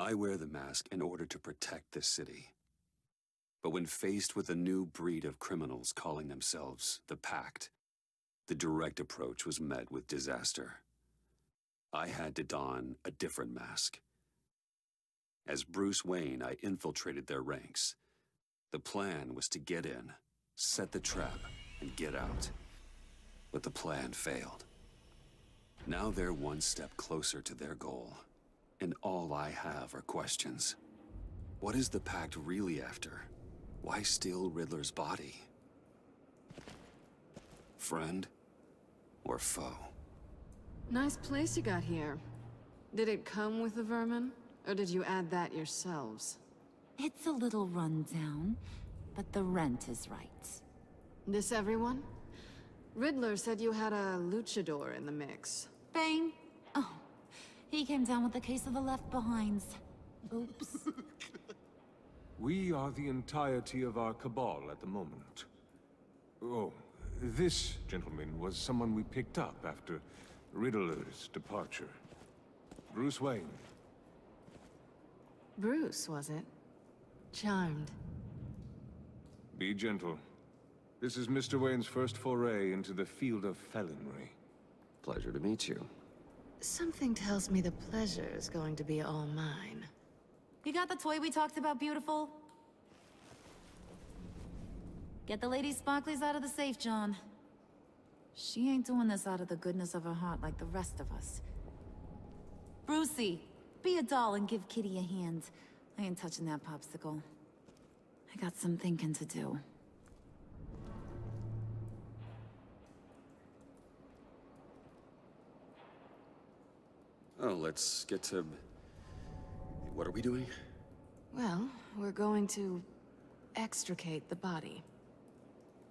I wear the mask in order to protect this city. But when faced with a new breed of criminals calling themselves the Pact, the direct approach was met with disaster. I had to don a different mask. As Bruce Wayne, I infiltrated their ranks. The plan was to get in, set the trap, and get out. But the plan failed. Now they're one step closer to their goal, and all I have are questions. What is the Pact really after? Why steal Riddler's body? Friend or foe? Nice place you got here. Did it come with the vermin, or did you add that yourselves? It's a little rundown, but the rent is right. This everyone? Riddler said you had a luchador in the mix. Bane? Oh, he came down with a case of the left behinds. Oops. We are the entirety of our cabal at the moment. Oh, this gentleman was someone we picked up after Riddler's departure. Bruce Wayne. Bruce, was it? Charmed. Be gentle. This is Mr. Wayne's first foray into the field of felonry. Pleasure to meet you. Something tells me the pleasure is going to be all mine. You got the toy we talked about, beautiful? Get the lady sparklies out of the safe, John. She ain't doing this out of the goodness of her heart like the rest of us. Brucey, be a doll and give Kitty a hand. I ain't touching that popsicle. I got some thinking to do. Oh, let's get to... What are we doing? Well, we're going to extricate the body.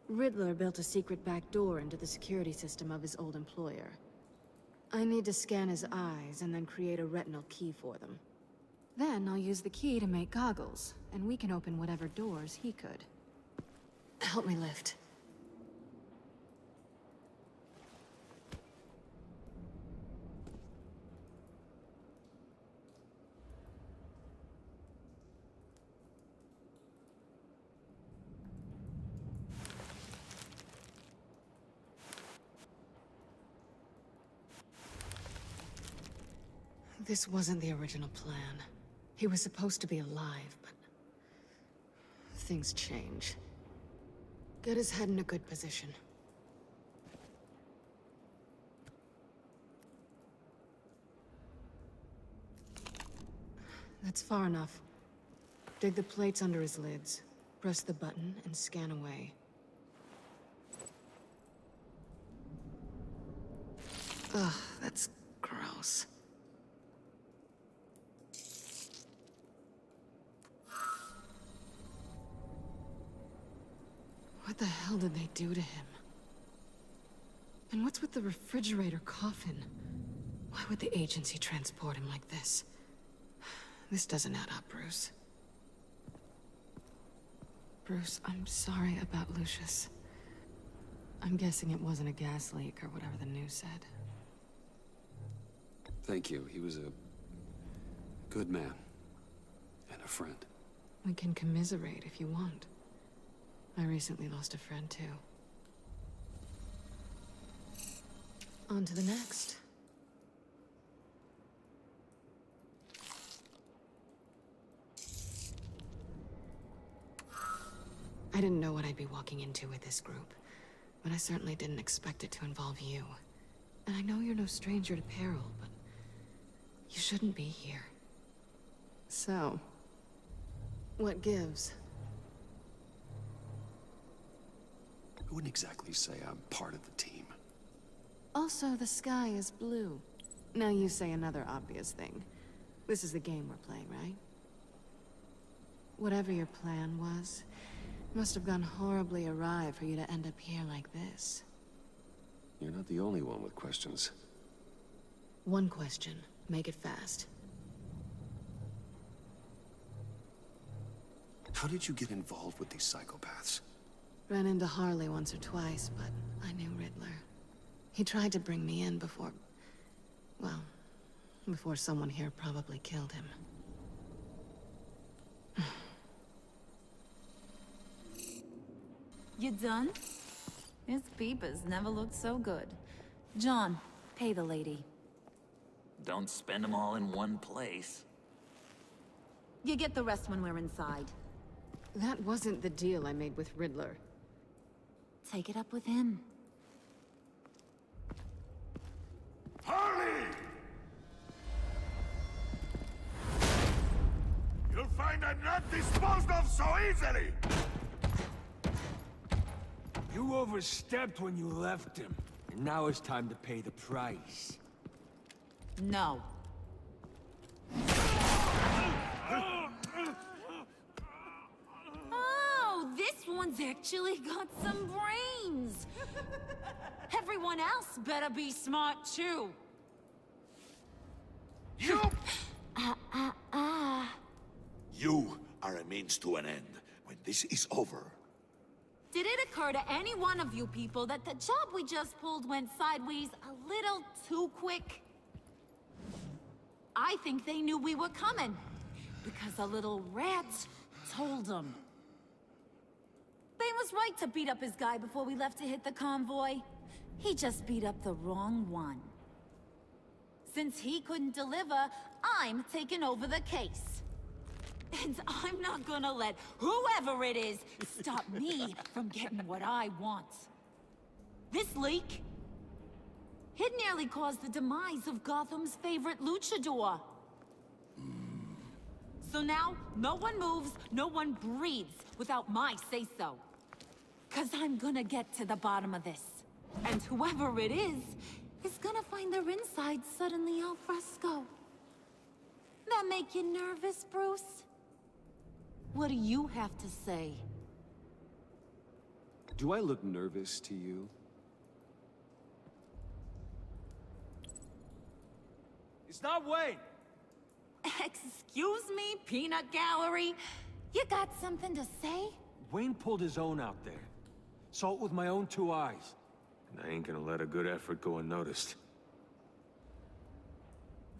Riddler built a secret back door into the security system of his old employer. I need to scan his eyes and then create a retinal key for them. Then I'll use the key to make goggles, and we can open whatever doors he could. Help me lift. This wasn't the original plan. He was supposed to be alive, but... things change. Get his head in a good position. That's far enough. Dig the plates under his lids. Press the button and scan away. Ugh, that's gross. What the hell did they do to him? And what's with the refrigerator coffin? Why would the agency transport him like this? This doesn't add up, Bruce. Bruce, I'm sorry about Lucius. I'm guessing it wasn't a gas leak or whatever the news said. Thank you. He was a good man. And a friend. We can commiserate if you want. I recently lost a friend, too. On to the next. I didn't know what I'd be walking into with this group, but I certainly didn't expect it to involve you. And I know you're no stranger to peril, but you shouldn't be here. So, what gives? I wouldn't exactly say I'm part of the team. Also, the sky is blue. Now you say another obvious thing. This is the game we're playing, right? Whatever your plan was, it must have gone horribly awry for you to end up here like this. You're not the only one with questions. One question. Make it fast. How did you get involved with these psychopaths? Ran into Harley once or twice, but I knew Riddler. He tried to bring me in before... well, before someone here probably killed him. You done? His peepers never looked so good. John, pay the lady. Don't spend them all in one place. You get the rest when we're inside. That wasn't the deal I made with Riddler. Take it up with him. Harley! You'll find I'm not disposed of so easily! You overstepped when you left him, and now it's time to pay the price. No. Oh, this one's actually got some brains. Everyone else better be smart too. You! You are a means to an end. When this is over, Did it occur to any one of you people that the job we just pulled went sideways a little too quick? I think they knew we were coming, because a little rat told them. Bane was right to beat up his guy before we left to hit the convoy. He just beat up the wrong one. Since he couldn't deliver, I'm taking over the case. And I'm not gonna let whoever it is stop me from getting what I want. This leak, it nearly caused the demise of Gotham's favorite luchador. So now, no one moves, no one breathes without my say-so. 'Cause I'm gonna get to the bottom of this. And whoever it is gonna find their inside suddenly al fresco. That make you nervous, Bruce? What do you have to say? Do I look nervous to you? It's not Wayne! Excuse me, peanut gallery? You got something to say? Wayne pulled his own out there. Saw it with my own two eyes. And I ain't gonna let a good effort go unnoticed.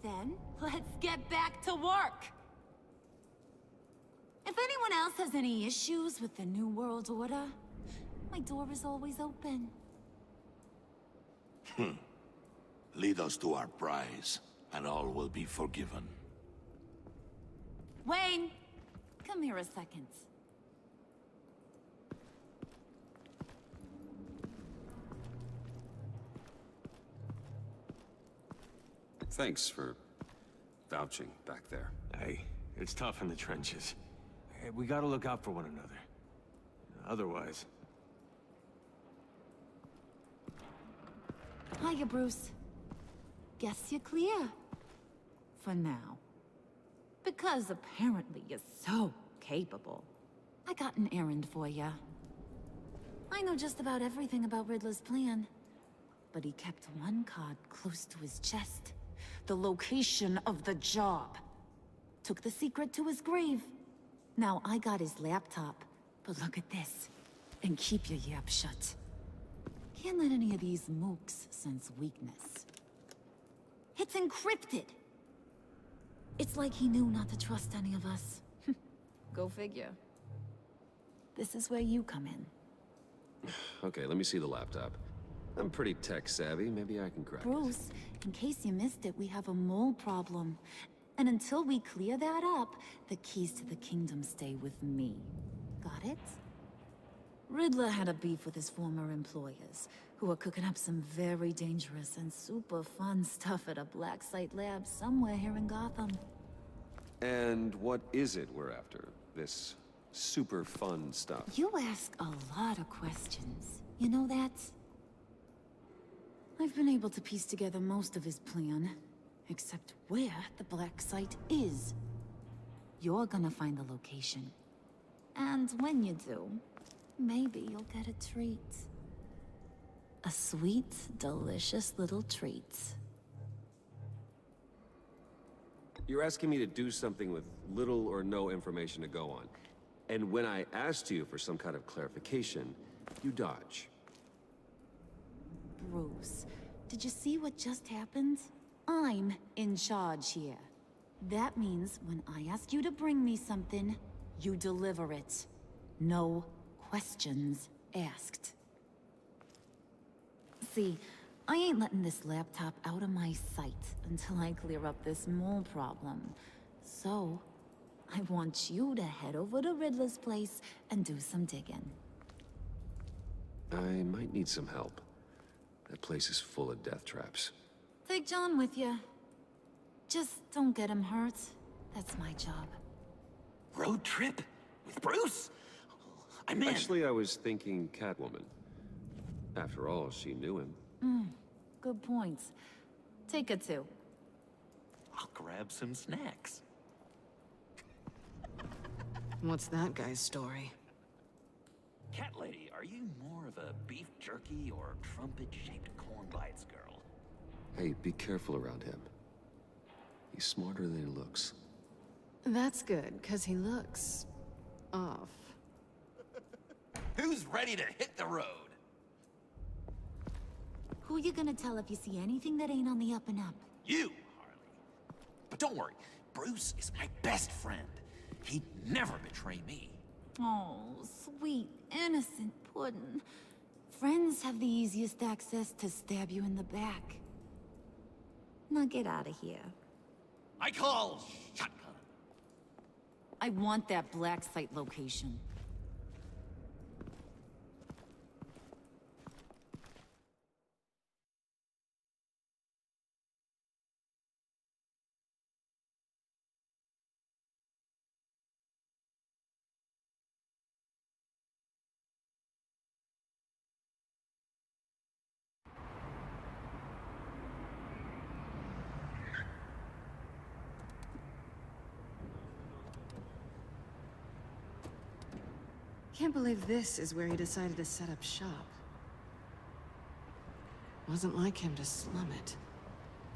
Then, let's get back to work. If anyone else has any issues with the New World Order, my door is always open. lead us to our prize, and all will be forgiven. Wayne, come here a second. Thanks for vouching back there. Hey, it's tough in the trenches. Hey, we gotta look out for one another. Otherwise... Hiya, Bruce. Guess you're clear. For now. Because apparently you're so capable. I got an errand for you. I know just about everything about Riddler's plan. But he kept one card close to his chest. The location of the job. Took the secret to his grave. Now I got his laptop. But look at this. And keep your yap shut. Can't let any of these mooks sense weakness. It's encrypted! It's like he knew not to trust any of us. Go figure. This is where you come in. Okay, let me see the laptop. I'm pretty tech savvy, maybe I can crack it. Bruce, in case you missed it, we have a mole problem. And until we clear that up, the keys to the kingdom stay with me. Got it? Riddler had a beef with his former employers, who are cooking up some very dangerous and super fun stuff at a black site lab somewhere here in Gotham. And what is it we're after? This super fun stuff? You ask a lot of questions. You know that? I've been able to piece together most of his plan, except where the black site is. You're gonna find the location. And when you do, maybe you'll get a treat. A sweet, delicious little treat. You're asking me to do something with little or no information to go on. And when I asked you for some kind of clarification, you dodge. Bruce, did you see what just happened? I'm in charge here. That means when I ask you to bring me something, you deliver it. No questions asked. See, I ain't letting this laptop out of my sight until I clear up this mole problem. So, I want you to head over to Riddler's place and do some digging. I might need some help. That place is full of death traps. Take John with you. Just don't get him hurt. That's my job. Road trip? With Bruce? I'm in. Actually, I was thinking Catwoman. After all, she knew him. Good points. Take her too. I'll grab some snacks. What's that guy's story? Cat lady, are you more of a beef jerky or trumpet-shaped corn bites girl? Hey, be careful around him. He's smarter than he looks. That's good, because he looks... off. Who's ready to hit the road? Who you gonna tell if you see anything that ain't on the up and up? You, Harley. But don't worry, Bruce is my best friend. He'd never betray me. Oh, sweet, innocent puddin'. Friends have the easiest access to stab you in the back. Now get out of here. I call shotgun. I want that black site location. Can't believe this is where he decided to set up shop. Wasn't like him to slum it.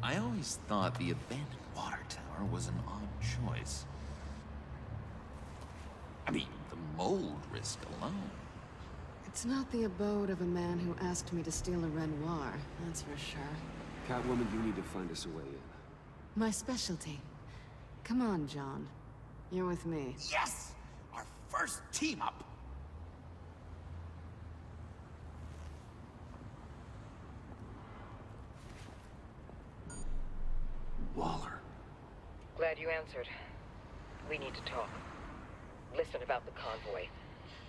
I always thought the abandoned water tower was an odd choice. I mean, the mold risk alone. It's not the abode of a man who asked me to steal a Renoir, that's for sure. Catwoman, you need to find us a way in. My specialty. Come on, John. You're with me. Yes! Our first team up! Waller. Glad you answered. We need to talk. Listen about the convoy.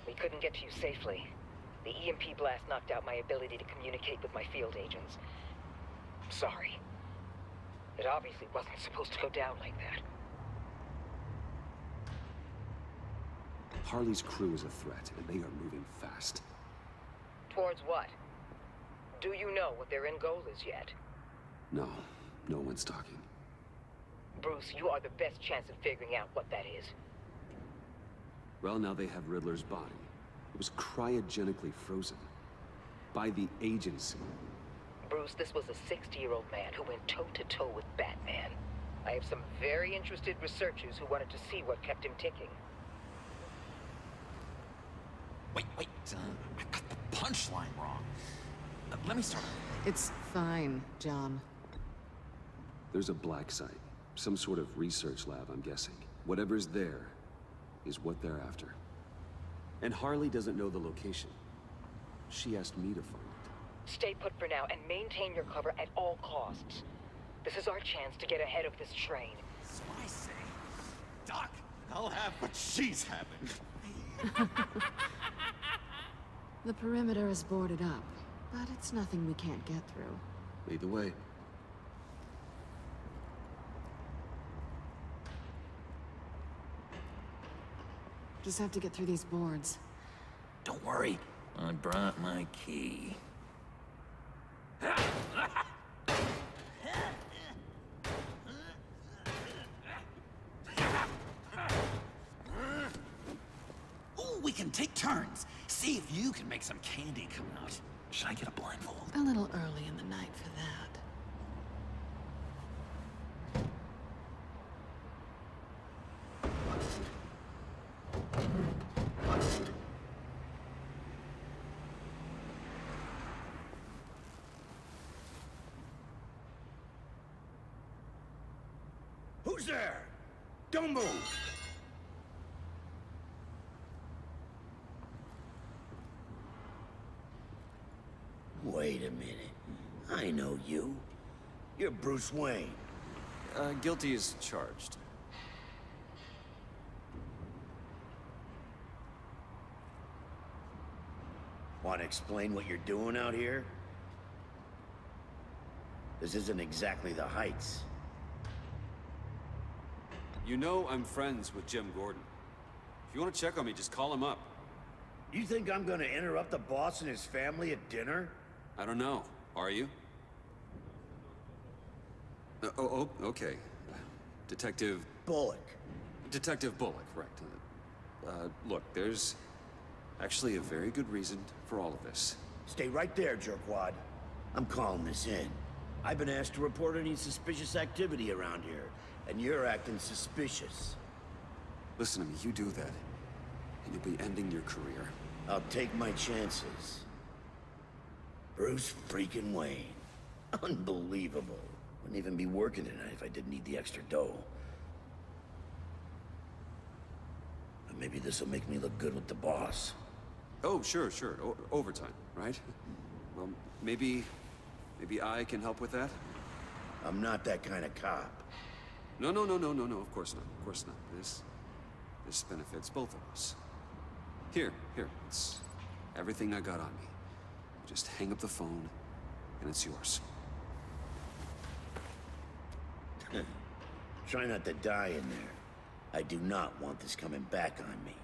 We couldn't get to you safely. The EMP blast knocked out my ability to communicate with my field agents. I'm sorry. It obviously wasn't supposed to go down like that. Harley's crew is a threat, and they are moving fast. Towards what? Do you know what their end goal is yet? No, no one's talking. Bruce, you are the best chance of figuring out what that is. Well, now they have Riddler's body. It was cryogenically frozen. By the agency. Bruce, this was a 60-year-old man who went toe-to-toe with Batman. I have some very interested researchers who wanted to see what kept him ticking. Wait, I got the punchline wrong. Let me start. It's fine, John. There's a black site. Some sort of research lab, I'm guessing. Whatever's there is what they're after. And Harley doesn't know the location. She asked me to find it. Stay put for now and maintain your cover at all costs. This is our chance to get ahead of this train. That's what I say. Doc, I'll have what she's having. The perimeter is boarded up, but it's nothing we can't get through. Lead the way. Just have to get through these boards. Don't worry, I brought my key. Ooh, we can take turns. See if you can make some candy come out. Should I get a blindfold? A little early in the night for that. Who's there? Don't move! Wait a minute. I know you. You're Bruce Wayne. Guilty as charged. Want to explain what you're doing out here? This isn't exactly the Heights. You know I'm friends with Jim Gordon. If you want to check on me, just call him up. You think I'm gonna interrupt the boss and his family at dinner? I don't know. Are you? Okay. Detective... Bullock. Detective Bullock, right. Look, there's actually a very good reason for all of this. Stay right there, jerkwad. I'm calling this in. I've been asked to report any suspicious activity around here, and you're acting suspicious. Listen to me, you do that, and you'll be ending your career. I'll take my chances. Bruce freaking Wayne. Unbelievable. Wouldn't even be working tonight if I didn't need the extra dough. But maybe this'll make me look good with the boss. Oh, sure. Overtime, right? Well, maybe I can help with that? I'm not that kind of cop. No, of course not. Of course not. This benefits both of us. Here, it's everything I got on me. Just hang up the phone, and it's yours. Try not to die in there. I do not want this coming back on me.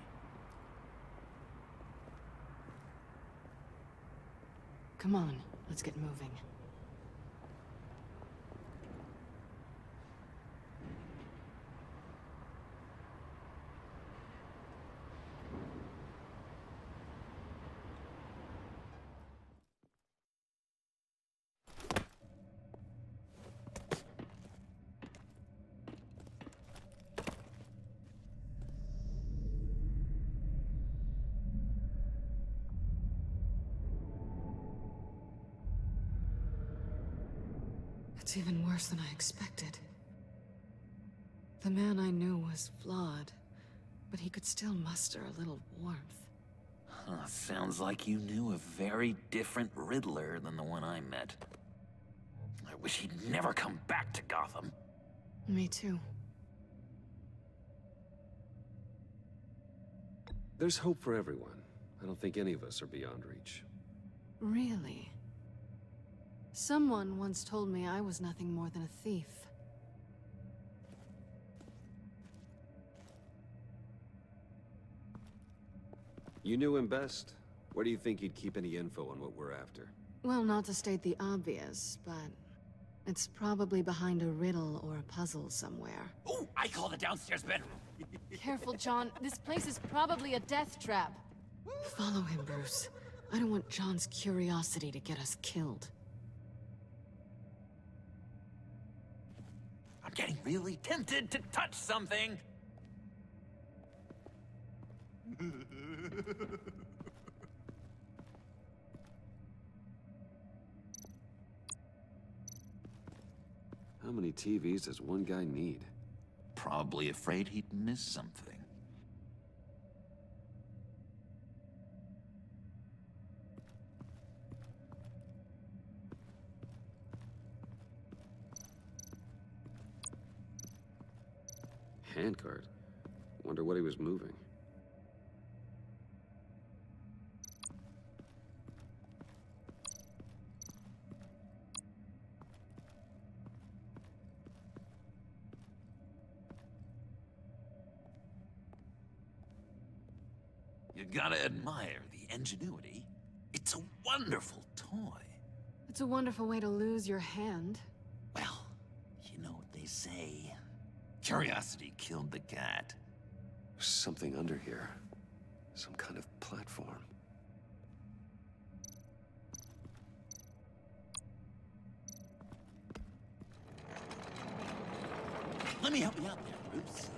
Come on, let's get moving. It's even worse than I expected. The man I knew was flawed, but he could still muster a little warmth. Sounds like you knew a very different Riddler than the one I met. I wish he'd never come back to Gotham. Me too. There's hope for everyone. I don't think any of us are beyond reach. Really? Someone once told me I was nothing more than a thief. You knew him best. Where do you think he'd keep any info on what we're after? Well, not to state the obvious, but it's probably behind a riddle or a puzzle somewhere. Ooh, I call the downstairs bedroom. Careful, John. This place is probably a death trap. Follow him, Bruce. I don't want John's curiosity to get us killed. I'm getting really tempted to touch something. How many TVs does one guy need? Probably afraid he'd miss something. Handcart? Wonder what he was moving. You gotta admire the ingenuity. It's a wonderful toy. It's a wonderful way to lose your hand. Well, you know what they say. Curiosity killed the cat. There's something under here. Some kind of platform. Let me help you out there, Bruce.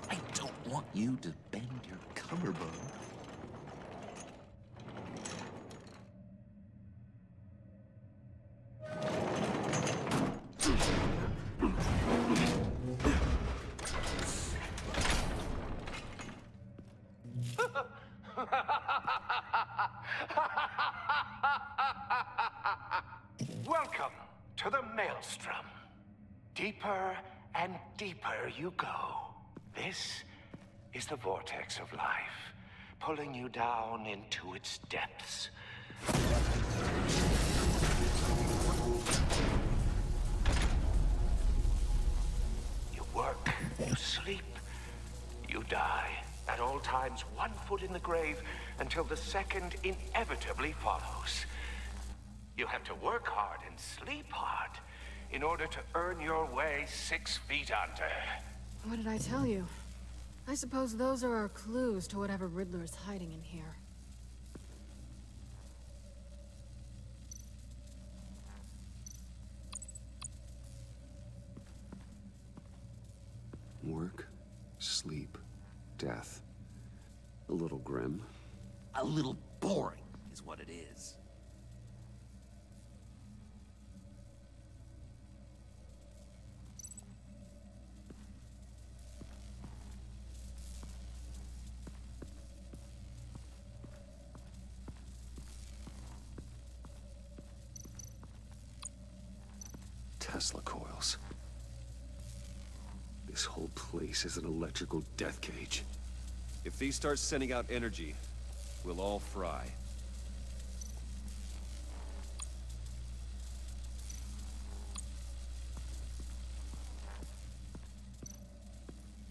I don't want you to bend your collarbone. deeper and deeper you go. This is the vortex of life, pulling you down into its depths. You work, you sleep, you die. At all times, 1 foot in the grave until the second inevitably follows. You have to work hard and sleep hard in order to earn your way 6 feet under. What did I tell you? I suppose those are our clues to whatever Riddler's hiding in here. Work, sleep, death. A little grim. A little boring is what it is. Tesla coils. This whole place is an electrical death cage. If these start sending out energy, we'll all fry.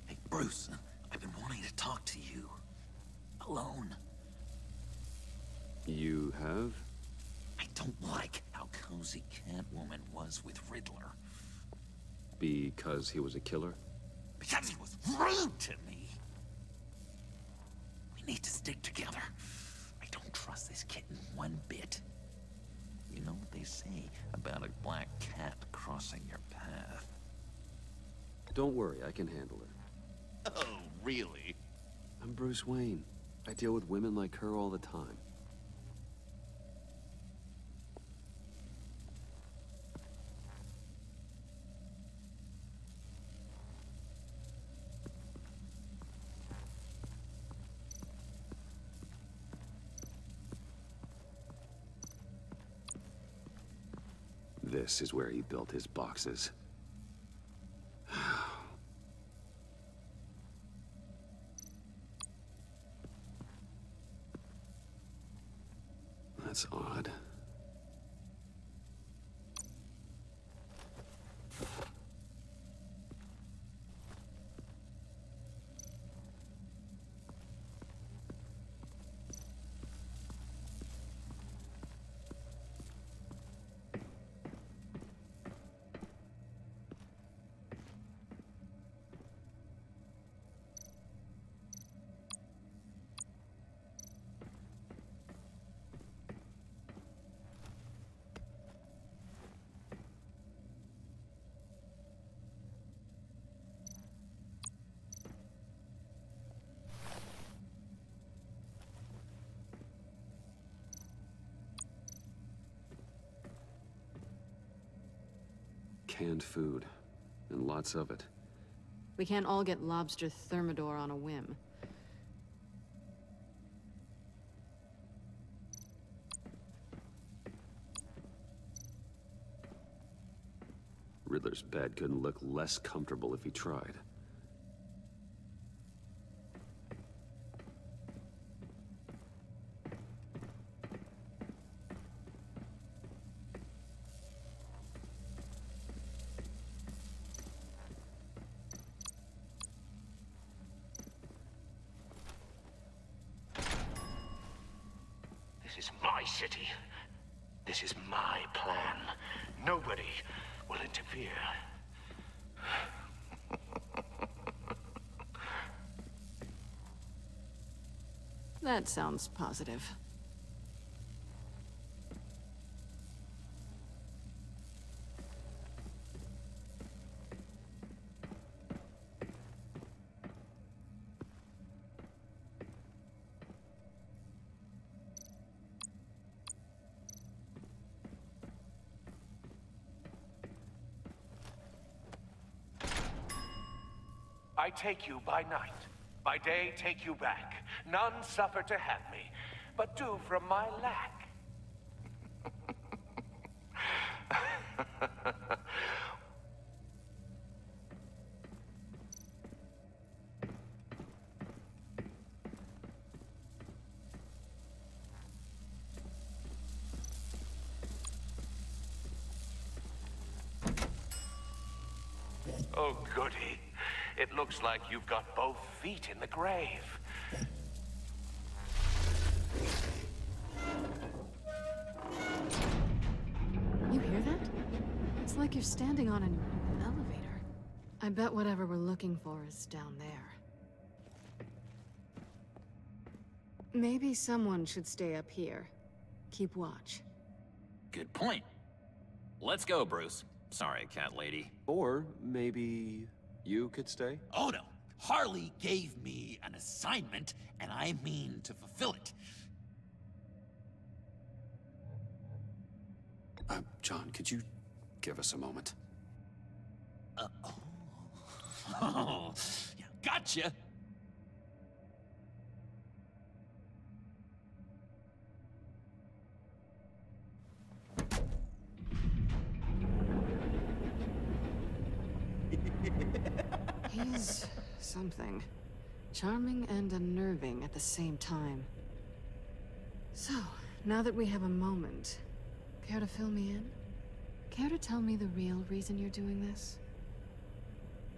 Hey, Bruce, I've been wanting to talk to you. Alone. You have? I don't like how cozy Catwoman was with Riddler. Because he was a killer? Because he was rude to me. We need to stick together. I don't trust this kitten one bit. You know what they say about a black cat crossing your path? Don't worry, I can handle her. Oh, really? I'm Bruce Wayne. I deal with women like her all the time. This is where he built his boxes. That's odd. Canned food, and lots of it. We can't all get lobster thermidor on a whim. Riddler's bed couldn't look less comfortable if he tried. This is my city. This is my plan. Nobody will interfere. That sounds positive. I take you by night. By day, take you back. None suffer to have me, but do from my lack. Oh, goody. It looks like you've got both feet in the grave. You hear that? It's like you're standing on an elevator. I bet whatever we're looking for is down there. Maybe someone should stay up here. Keep watch. Good point. Let's go, Bruce. Sorry, cat lady. Or maybe you could stay? Oh no. Harley gave me an assignment, and I mean to fulfill it. John, could you give us a moment? Oh, yeah, gotcha. He's something. Charming and unnerving at the same time. So, now that we have a moment, care to fill me in? Care to tell me the real reason you're doing this?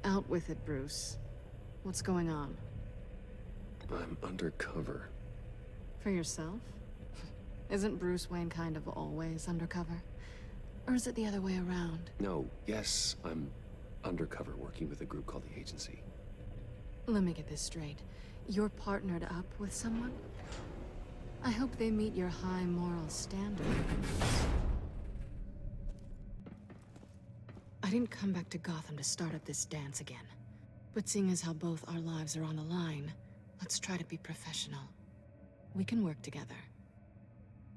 Out with it, Bruce. What's going on? I'm undercover. For yourself? Isn't Bruce Wayne kind of always undercover? Or is it the other way around? No, yes, I'm undercover working with a group called the Agency. Let me get this straight. You're partnered up with someone? I hope they meet your high moral standard. I didn't come back to Gotham to start up this dance again. But seeing as how both our lives are on the line, let's try to be professional. We can work together.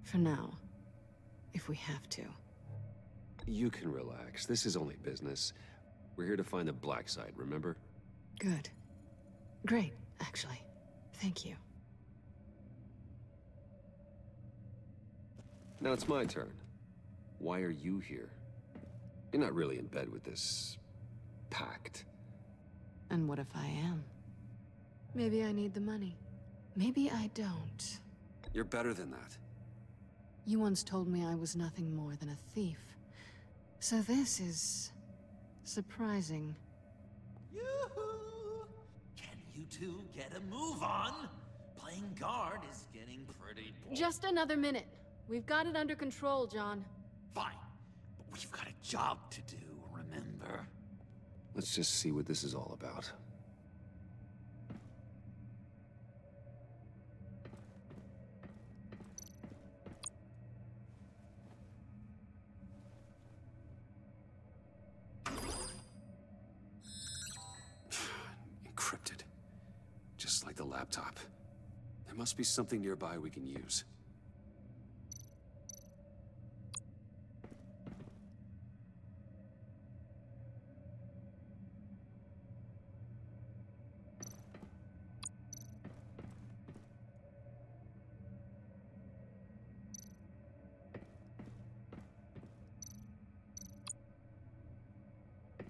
For now. If we have to. You can relax. This is only business. We're here to find the black site, remember? Good. Great, actually. Thank you. Now it's my turn. Why are you here? You're not really in bed with this pact. And what if I am? Maybe I need the money. Maybe I don't. You're better than that. You once told me I was nothing more than a thief. So this is surprising. Yoo-hoo! Can you two get a move on? Playing guard is getting pretty boring. Just another minute. We've got it under control, John. Fine, but we've got a job to do, remember? Let's just see what this is all about. Encrypted. Just like the laptop. There must be something nearby we can use.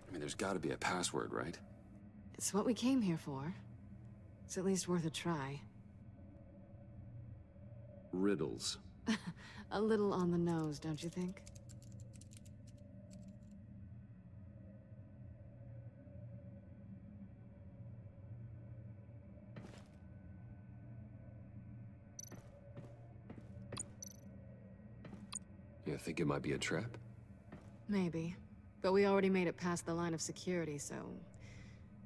I mean, there's gotta be a password, right? It's what we came here for. It's at least worth a try. Riddles. A little on the nose, don't you think? You think it might be a trap? Maybe. But we already made it past the line of security, so...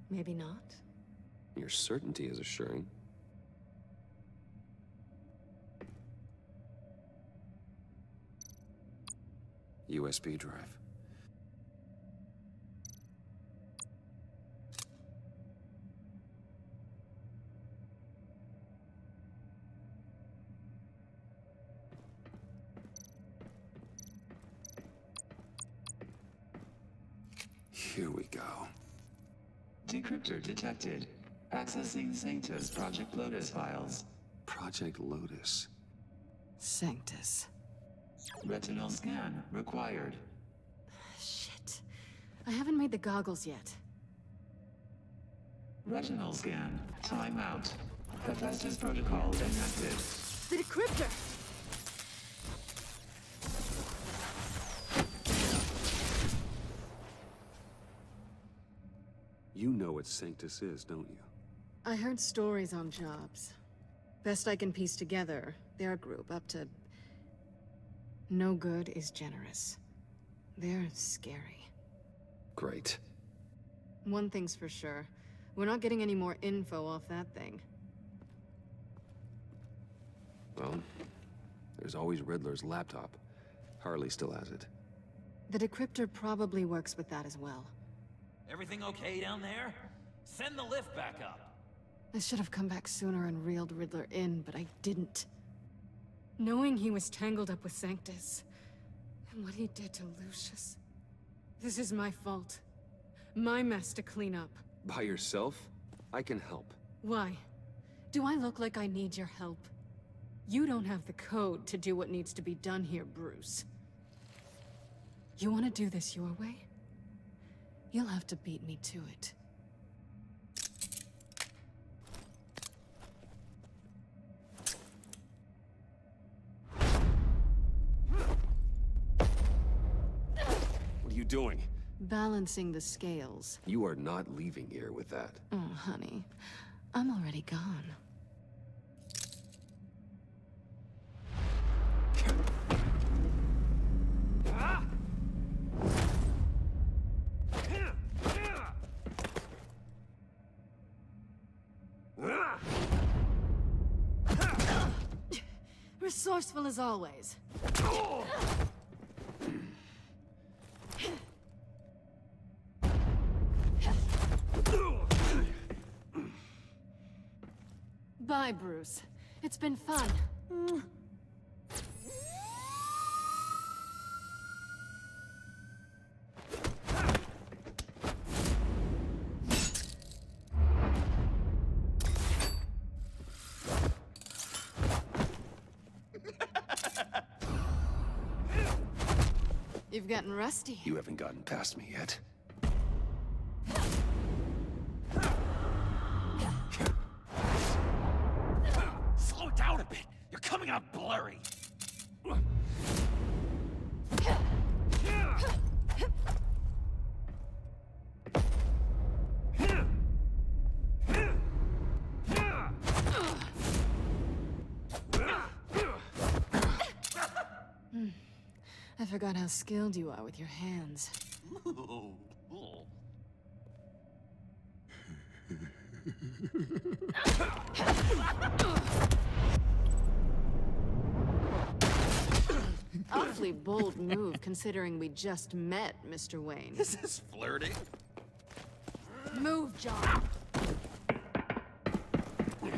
maybe not? Your certainty is assuring. USB drive. Here we go. Decryptor detected. Accessing Sanctus Project Lotus files. Project Lotus. Sanctus. Retinal scan required. Shit. I haven't made the goggles yet. Retinal scan. Timeout. Hephaestus protocol enacted. The decryptor! You know what Sanctus is, don't you? I heard stories on jobs. Best I can piece together, their group up to... No good is generous. They're scary. Great. One thing's for sure. We're not getting any more info off that thing. Well, there's always Riddler's laptop. Harley still has it. The decryptor probably works with that as well. Everything okay down there? Send the lift back up. I should have come back sooner and reeled Riddler in, but I didn't. Knowing he was tangled up with Sanctus, and what he did to Lucius. This is my fault. My mess to clean up. By yourself? I can help. Why? Do I look like I need your help? You don't have the code to do what needs to be done here, Bruce. You want to do this your way? You'll have to beat me to it. What are you doing? Balancing the scales. You are not leaving here with that. Oh, honey. I'm already gone. Resourceful as always. Bye, Bruce. It's been fun. You've gotten rusty. You haven't gotten past me yet. Slow down a bit. You're coming out blurry. I forgot how skilled you are with your hands. Awfully bold move, considering we just met, Mr. Wayne. Is this flirting? Move, John! Wait!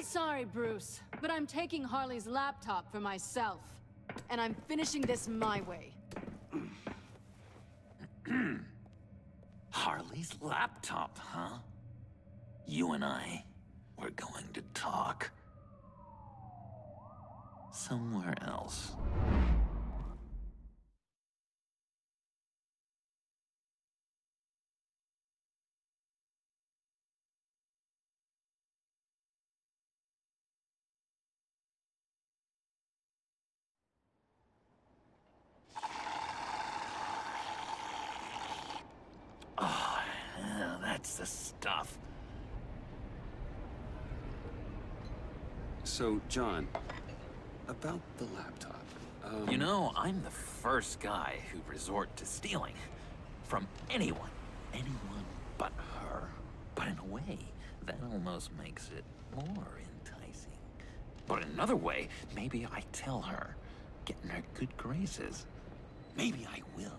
Sorry, Bruce, but I'm taking Harley's laptop for myself. And I'm finishing this my way. Harley's laptop, huh? You and I, we're going to talk. Somewhere else. Oh, yeah, that's the stuff. So, John, about the laptop, You know, I'm the first guy who'd resort to stealing. From anyone. Anyone but her. But in a way, that almost makes it more enticing. But in another way, maybe I tell her, get in her good graces. Maybe I will.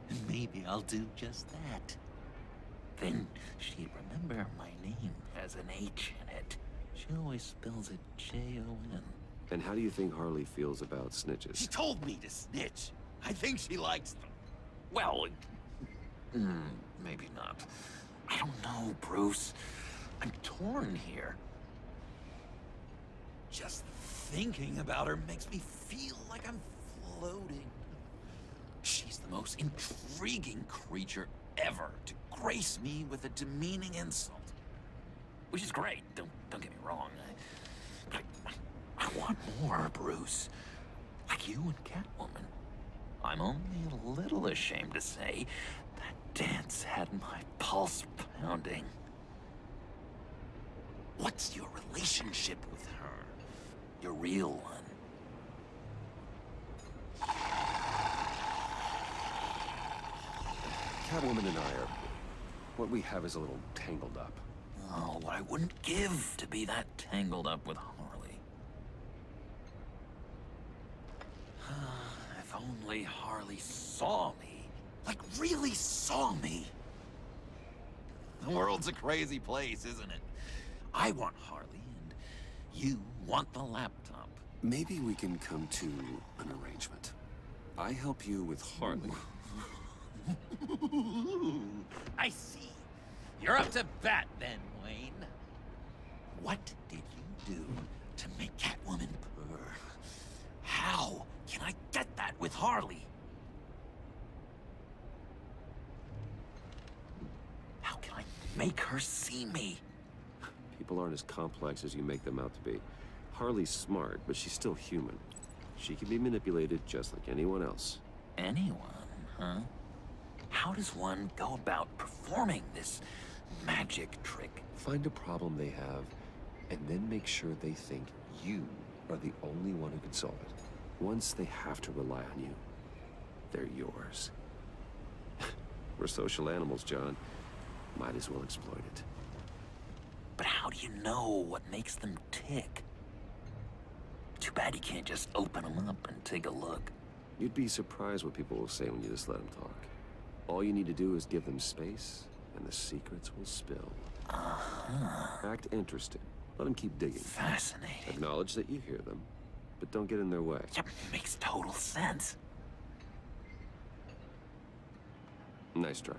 And maybe I'll do just that. Then she'd remember my name has an H in it. She always spells it J-O-N. And how do you think Harley feels about snitches? She told me to snitch. I think she likes them. Well, maybe not. I don't know, Bruce. I'm torn here. Just thinking about her makes me feel like I'm floating. She's the most intriguing creature ever to grace me with a demeaning insult. Which is great, don't get me wrong. I want more, Bruce. Like you and Catwoman. I'm only a little ashamed to say that dance had my pulse pounding. What's your relationship with her? Your real one. Catwoman and I are... what we have is a little tangled up. Oh, what I wouldn't give to be that tangled up with Harley. If only Harley saw me. Like, really saw me. The world's a crazy place, isn't it? I want Harley, and you want the laptop. Maybe we can come to an arrangement. I help you with Harley. I see. You're up to bat then, Wayne. What did you do to make Catwoman purr? How can I get that with Harley? How can I make her see me? People aren't as complex as you make them out to be. Harley's smart, but she's still human. She can be manipulated just like anyone else. Anyone, huh? How does one go about performing this magic trick? Find a problem they have, and then make sure they think you are the only one who can solve it. Once they have to rely on you, they're yours. We're social animals, John. Might as well exploit it. But how do you know what makes them tick? Too bad you can't just open them up and take a look. You'd be surprised what people will say when you just let them talk. All you need to do is give them space, and the secrets will spill. Act interested. Let them keep digging. Fascinating. Acknowledge that you hear them, but don't get in their way. Yep, makes total sense. Nice try.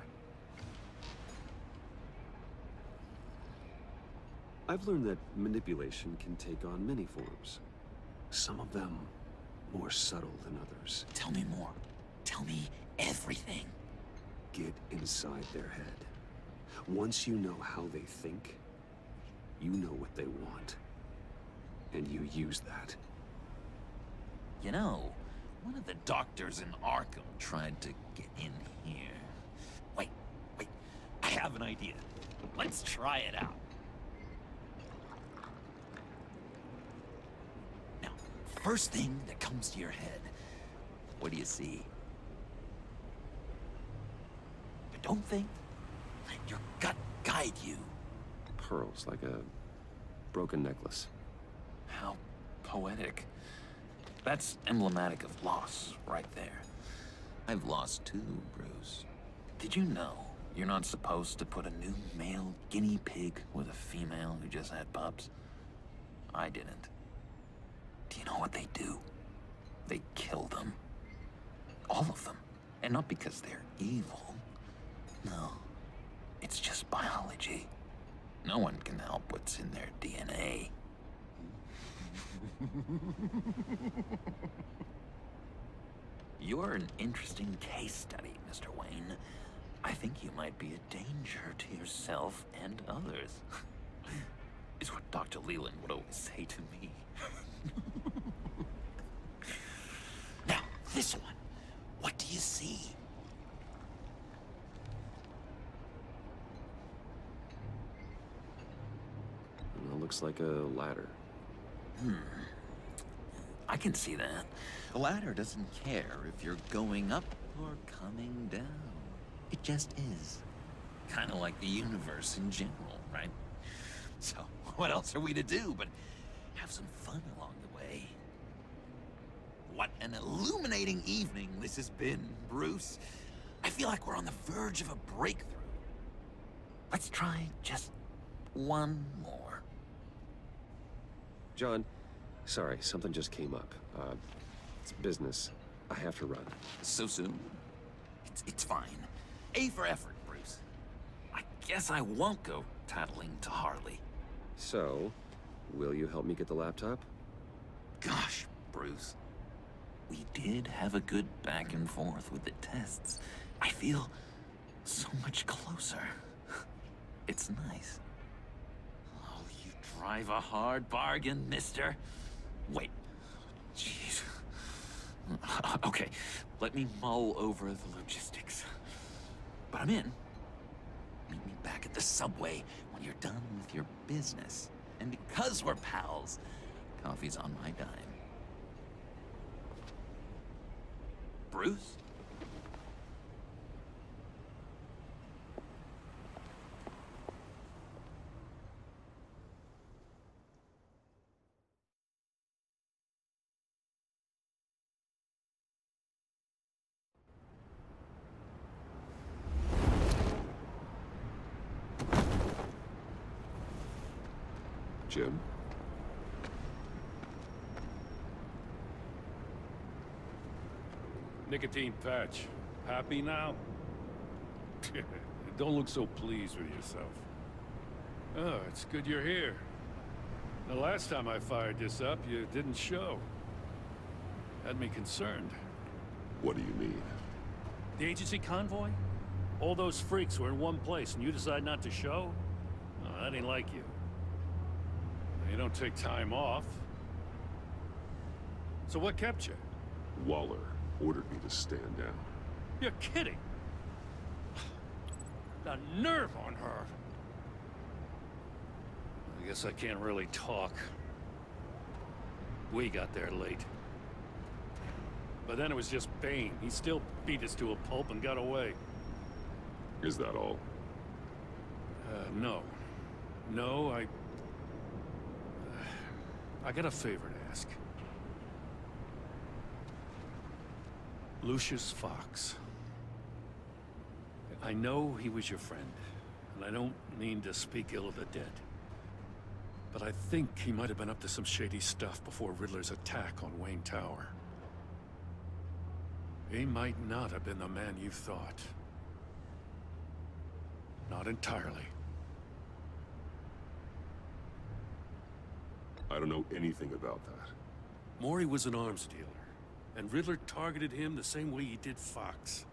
I've learned that manipulation can take on many forms. Some of them more subtle than others. Tell me more. Tell me everything. Get inside their head. Once you know how they think, you know what they want. And you use that. You know, one of the doctors in Arkham tried to get in here. Wait. I have an idea. Let's try it out. Now, first thing that comes to your head, what do you see? But don't think. Let your gut guide you. Pearls, like a broken necklace. How poetic. That's emblematic of loss, right there. I've lost too, Bruce. Did you know you're not supposed to put a new male guinea pig with a female who just had pups? I didn't. Do you know what they do? They kill them. All of them. And not because they're evil. No. It's just biology. No one can help what's in their DNA. You're an interesting case study, Mr. Wayne. I think you might be a danger to yourself and others. Is what Dr. Leland would always say to me. Now, this one. What do you see? Well, looks like a ladder. I can see that. The ladder doesn't care if you're going up or coming down. It just is. Kind of like the universe in general, right? So, what else are we to do but have some fun along the way? What an illuminating evening this has been, Bruce. I feel like we're on the verge of a breakthrough. Let's try just one more. John, sorry, something just came up. It's business. I have to run. So soon? It's fine. A for effort, Bruce. I guess I won't go tattling to Harley. So, will you help me get the laptop? Gosh, Bruce. We did have a good back and forth with the tests. I feel so much closer. It's nice. Oh, you drive a hard bargain, mister. Wait. Jeez. Okay, let me mull over the logistics. But I'm in. Meet me back at the subway when you're done with your business. And because we're pals, coffee's on my dime. Bruce? Jim? Nicotine patch. Happy now? Don't look so pleased with yourself. Oh, it's good you're here. The last time I fired this up, you didn't show. Had me concerned. What do you mean? The agency convoy? All those freaks were in one place and you decide not to show? Oh, that ain't like you. You don't take time off. So what kept you? Waller ordered me to stand down. You're kidding! The nerve on her! I guess I can't really talk. We got there late. But then it was just Bane. He still beat us to a pulp and got away. Is that all? No. No, I got a favor to ask. Lucius Fox. I know he was your friend, and I don't mean to speak ill of the dead. But I think he might have been up to some shady stuff before Riddler's attack on Wayne Tower. He might not have been the man you thought. Not entirely. I don't know anything about that. Maury was an arms dealer, and Riddler targeted him the same way he did Fox.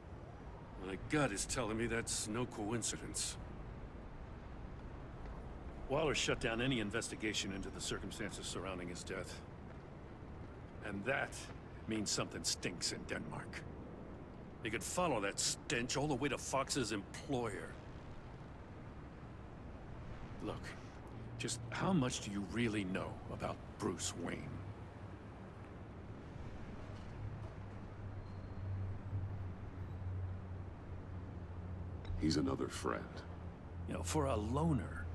My gut is telling me that's no coincidence. Waller shut down any investigation into the circumstances surrounding his death. And that means something stinks in Denmark. He could follow that stench all the way to Fox's employer. Look, just how much do you really know about Bruce Wayne? He's another friend. You know, for a loner,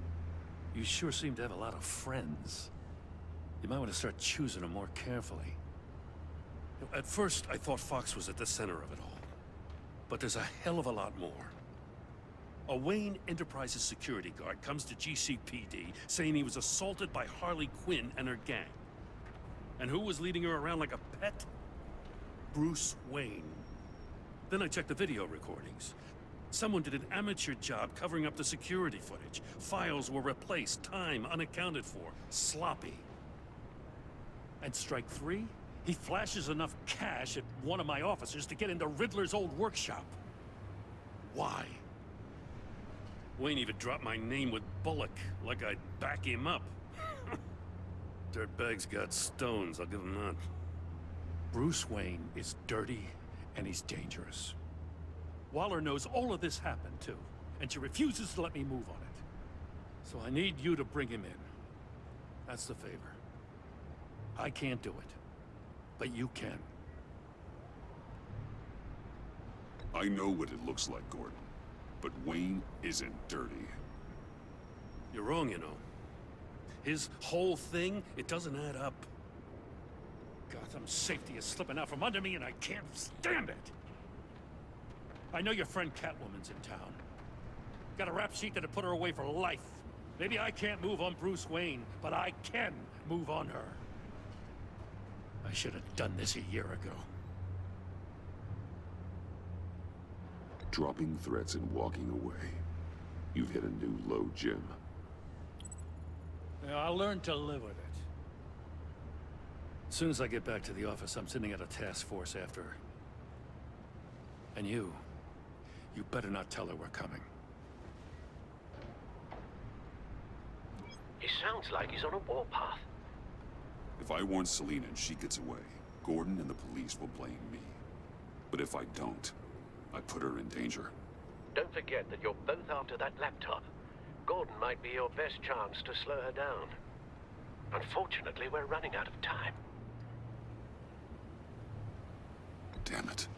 you sure seem to have a lot of friends. You might want to start choosing them more carefully. You know, at first, I thought Fox was at the center of it all. But there's a hell of a lot more. A Wayne Enterprises security guard comes to GCPD saying he was assaulted by Harley Quinn and her gang. And who was leading her around like a pet? Bruce Wayne. Then I checked the video recordings. Someone did an amateur job covering up the security footage. Files were replaced, time unaccounted for, sloppy. And strike three? He flashes enough cash at one of my officers to get into Riddler's old workshop. Why? Wayne even dropped my name with Bullock, like I'd back him up. Dirtbag's got stones, I'll give him that. Bruce Wayne is dirty, and he's dangerous. Waller knows all of this happened, too, and she refuses to let me move on it. So I need you to bring him in. That's the favor. I can't do it, but you can. I know what it looks like, Gordon. But Wayne isn't dirty. You're wrong, you know. His whole thing, it doesn't add up. Gotham's safety is slipping out from under me, and I can't stand it. I know your friend Catwoman's in town. Got a rap sheet that'd put her away for life. Maybe I can't move on Bruce Wayne, but I can move on her. I should have done this a year ago. Dropping threats and walking away. You've hit a new low, Jim. Yeah, I'll learn to live with it. As soon as I get back to the office, I'm sending out a task force after her. And you better not tell her we're coming. He sounds like he's on a warpath. If I warn Selina and she gets away, Gordon and the police will blame me. But if I don't, I put her in danger. Don't forget that you're both after that laptop. Gordon might be your best chance to slow her down. Unfortunately, we're running out of time. Damn it.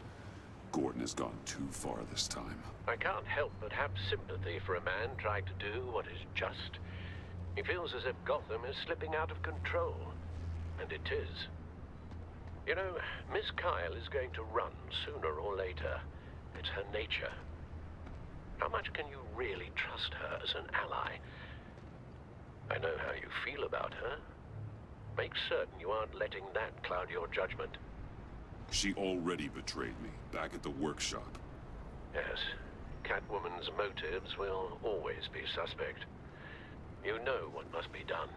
Gordon has gone too far this time. I can't help but have sympathy for a man trying to do what is just. He feels as if Gotham is slipping out of control. And it is. You know, Miss Kyle is going to run sooner or later. It's her nature. How much can you really trust her as an ally? I know how you feel about her. Make certain you aren't letting that cloud your judgment. She already betrayed me, back at the workshop. Yes, Catwoman's motives will always be suspect. You know what must be done.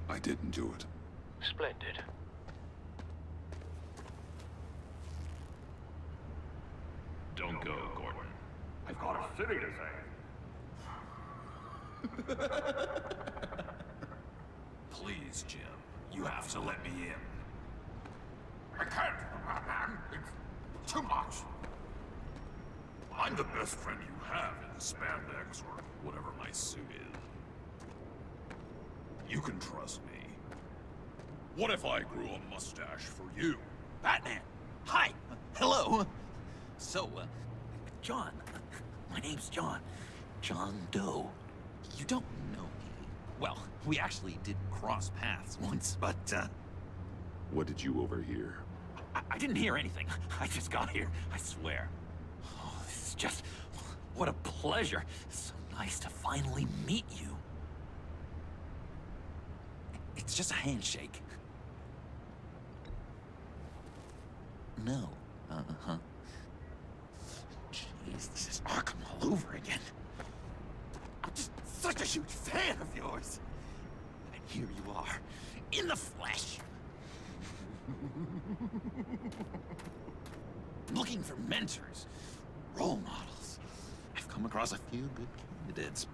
I didn't do it. Splendid. Don't go, Gordon. I've got a city to save. Please, Jim. You have to let me in. I can't, man. It's too much. I'm the best friend you have in spandex or whatever my suit is. You can trust me. What if I grew a mustache for you? Batman! Hi! Hello! So, John. My name's John. John Doe. You don't know me. Well, we actually did cross paths once, but, What did you overhear? I didn't hear anything. I just got here, I swear. Oh, this is just... what a pleasure. So nice to finally meet you. It's just a handshake. No. Uh-huh. Jeez, this is Arkham all over again. I'm just such a huge fan of yours. And here you are, in the flesh. Looking for mentors, role models. I've come across a few good candidates.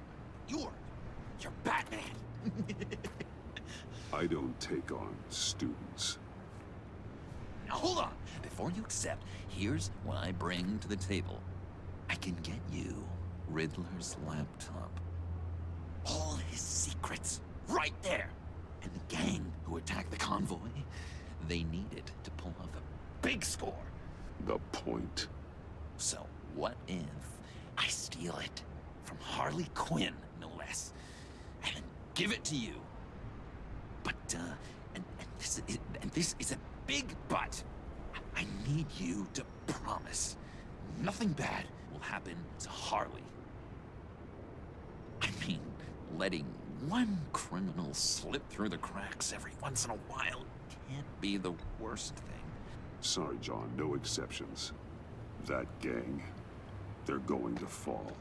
You're Batman. I don't take on students. Now hold on. Before you accept, here's what I bring to the table. I can get you Riddler's laptop. All his secrets, right there. And the gang who attacked the convoy, they needed to pull off a big score. The point. So what if I steal it from Harley Quinn, no less, and give it to you? But, and this is a big but. I need you to promise nothing bad will happen to Harley. I mean, letting one criminal slip through the cracks every once in a while can't be the worst thing. Sorry, John, no exceptions. That gang, they're going to fall.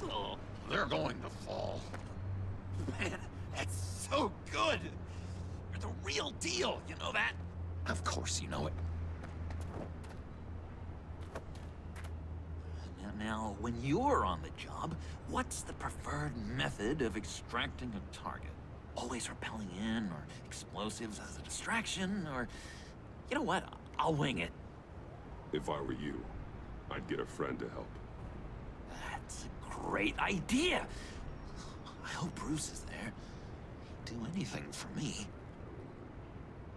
Oh, they're going to fall. Man, that's so good! You're the real deal, you know that? Of course you know it. Now, when you're on the job, what's the preferred method of extracting a target? Always rappelling in, or explosives as a distraction, or... You know what? I'll wing it. If I were you, I'd get a friend to help. That's a great idea! I hope Bruce is there. He'd do anything for me.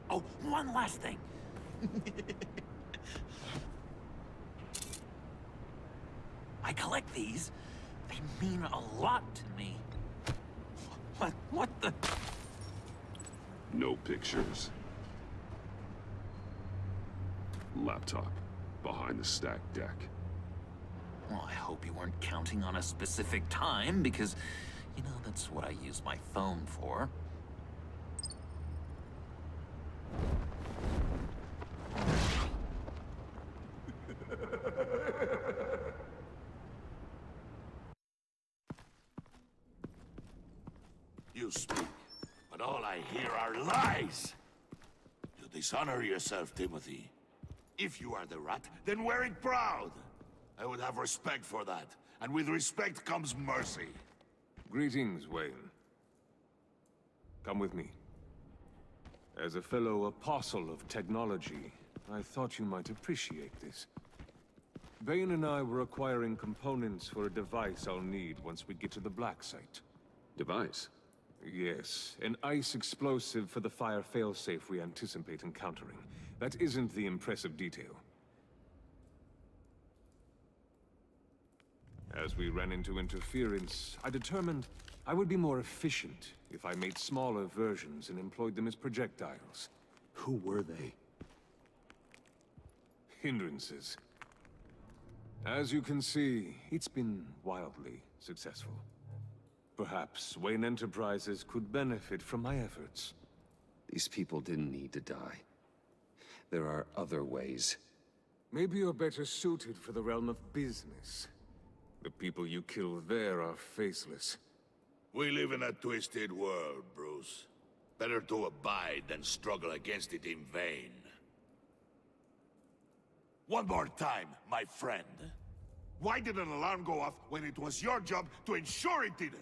Oh, one last thing. I collect these. They mean a lot to me. What the? No pictures. Laptop. Behind the stacked deck. Well, I hope you weren't counting on a specific time, because, you know, that's what I use my phone for. You speak, but all I hear are lies! You dishonor yourself, Timothy. If you are the rat, then wear it proud! I would have respect for that, and with respect comes mercy. Greetings, Wayne. Come with me. As a fellow apostle of technology, I thought you might appreciate this. Bane and I were acquiring components for a device I'll need once we get to the Black Site. Device? Yes, an ice explosive for the fire failsafe we anticipate encountering. That isn't the impressive detail. As we ran into interference, I determined I would be more efficient if I made smaller versions and employed them as projectiles. Who were they? Hindrances. As you can see, it's been wildly successful. Perhaps Wayne Enterprises could benefit from my efforts. These people didn't need to die. There are other ways. Maybe you're better suited for the realm of business. The people you kill there are faceless. We live in a twisted world, Bruce. Better to abide than struggle against it in vain. One more time, my friend. Why did an alarm go off when it was your job to ensure it didn't?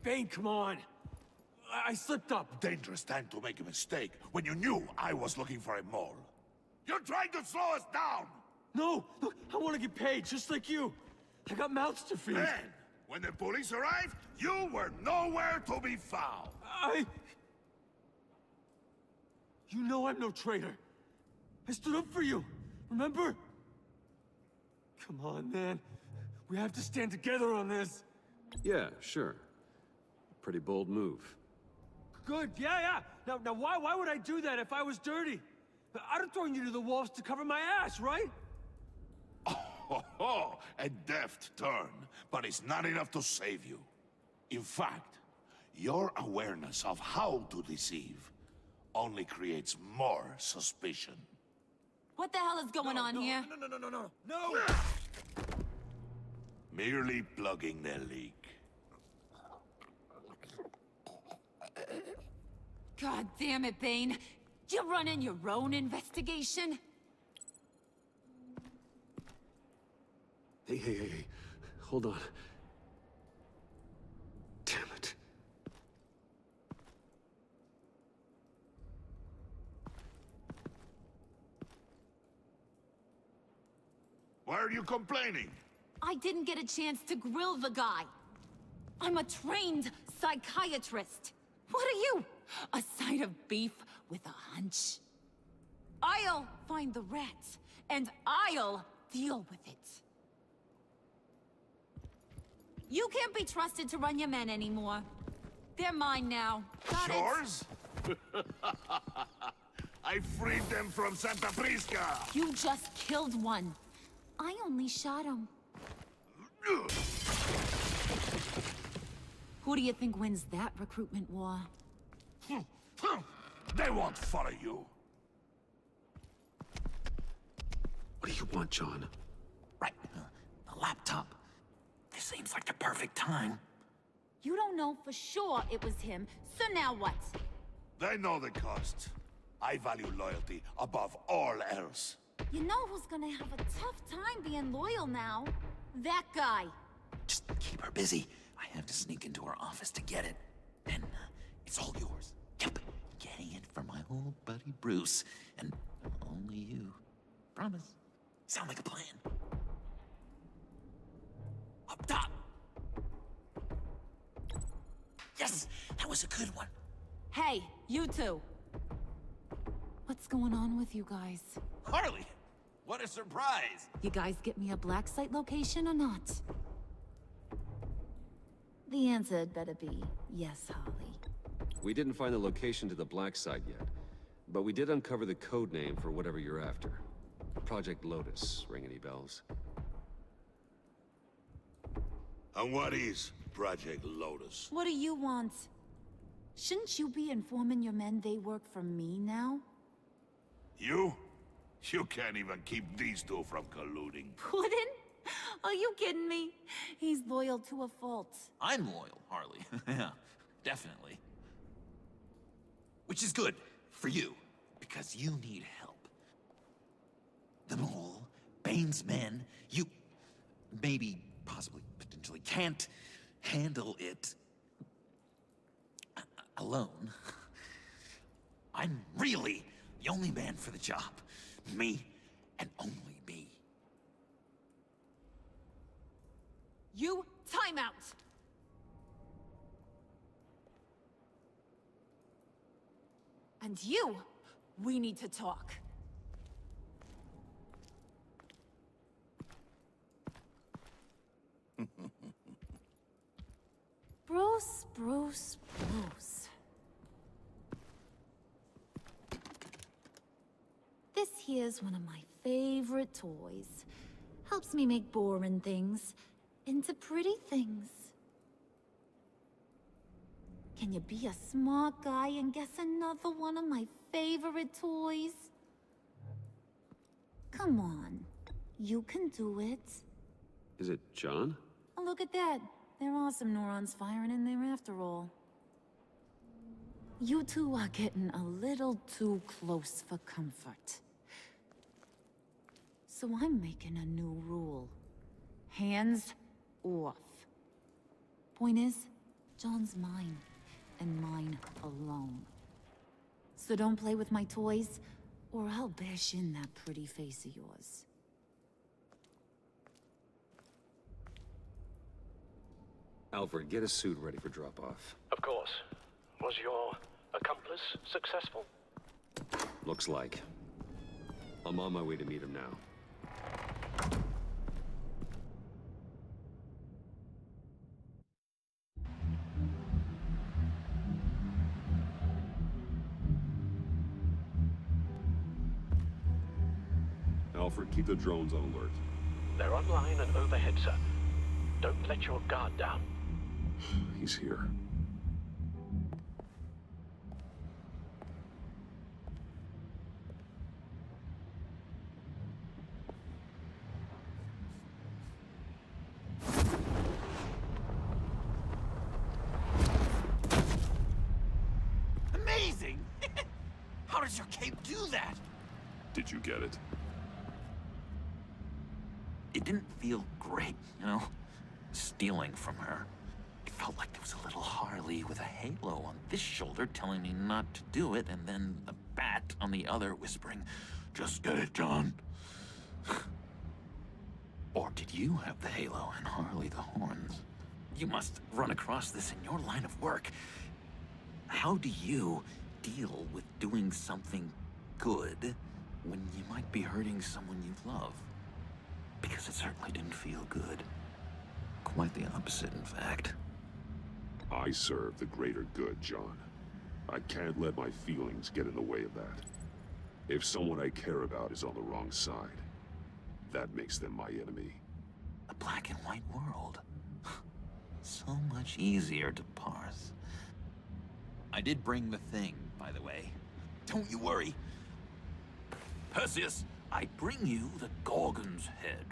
Bane, come on! I slipped up! Dangerous time to make a mistake when you knew I was looking for a mole. You're trying to slow us down! No! Look, I want to get paid, just like you! I got mouths to feed! Then, when the police arrived, you were nowhere to be found! You know I'm no traitor! I stood up for you, remember? Come on, man. We have to stand together on this! Yeah, sure. Pretty bold move. Good, yeah. Now why would I do that if I was dirty? I'd have thrown you to the wolves to cover my ass, right? Oh, a deft turn, but it's not enough to save you. In fact, your awareness of how to deceive only creates more suspicion. What the hell is going on here? No! Merely plugging the leak. God damn it, Bane. You running your own investigation? Hey. Hold on. Damn it. Why are you complaining? I didn't get a chance to grill the guy. I'm a trained psychiatrist. What are you? A side of beef with a hunch? I'll find the rat, and I'll deal with it. You can't be trusted to run your men anymore. They're mine now. Got it? Yours? I freed them from Santa Prisca! You just killed one. I only shot him. Who do you think wins that recruitment war? They won't follow you. What do you want, John? Right, the laptop. This seems like the perfect time. You don't know for sure it was him, so now what? They know the cost. I value loyalty above all else. You know who's gonna have a tough time being loyal now? That guy. Just keep her busy. I have to sneak into her office to get it. Then, it's all yours. Yep, getting it for my old buddy Bruce. And only you. Promise. Sound like a plan. Up top! Yes! That was a good one. Hey, you two. What's going on with you guys? Harley! What a surprise! You guys get me a black site location or not? The answer had better be yes, Harley. We didn't find the location to the black site yet, but we did uncover the code name for whatever you're after. Project Lotus, ring any bells? And what is Project Lotus? What do you want? Shouldn't you be informing your men they work for me now? You? You can't even keep these two from colluding. Puddin'? Are you kidding me? He's loyal to a fault. I'm loyal, Harley. Yeah, definitely. Which is good for you, because you need help. The Mole, Bane's men, you maybe, possibly, potentially can't handle it alone. I'm really the only man for the job. Me, and only me. You, time out! And you, we need to talk. Bruce, Bruce, Bruce. This here's one of my favorite toys. Helps me make boring things into pretty things. Can you be a smart guy and guess another one of my favorite toys? Come on, you can do it. Is it John? Oh, look at that. There are some neurons firing in there after all. You two are getting a little too close for comfort. So I'm making a new rule. Hands off. Point is, John's mine, and mine alone. So don't play with my toys, or I'll bash in that pretty face of yours. Alfred, get a suit ready for drop-off. Of course. Was your accomplice successful? Looks like. I'm on my way to meet him now. Alfred, keep the drones on alert. They're online and overhead, sir. Don't let your guard down. He's here. Amazing! How does your cape do that? Did you get it? It didn't feel great, you know? Stealing from her. It felt like there was a little Harley with a halo on this shoulder telling me not to do it, and then a bat on the other whispering, "Just get it, John." Or did you have the halo and Harley the horns? You must run across this in your line of work. How do you deal with doing something good when you might be hurting someone you love? Because it certainly didn't feel good. Quite the opposite, in fact. I serve the greater good, John. I can't let my feelings get in the way of that. If someone I care about is on the wrong side, that makes them my enemy. A black and white world. So much easier to parse. I did bring the thing, by the way. Don't you worry. Perseus, I bring you the Gorgon's head.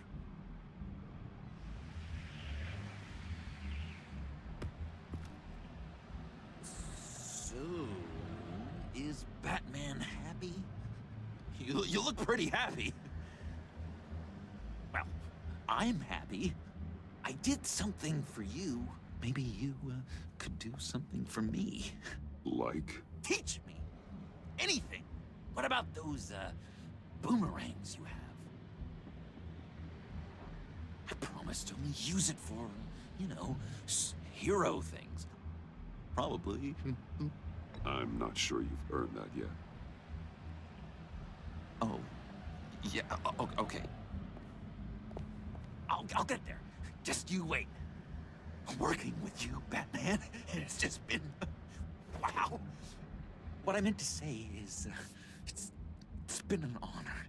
So, is Batman happy? You look pretty happy. Well, I'm happy. I did something for you. Maybe you could do something for me. Like? Teach me. Anything. What about those, boomerangs you have? I promise to only use it for, you know, hero things. Probably. I'm not sure you've earned that yet. Oh. Yeah, okay. I'll get there. Just you wait. Working with you, Batman, it's just been... wow. What I meant to say is, it's been an honor.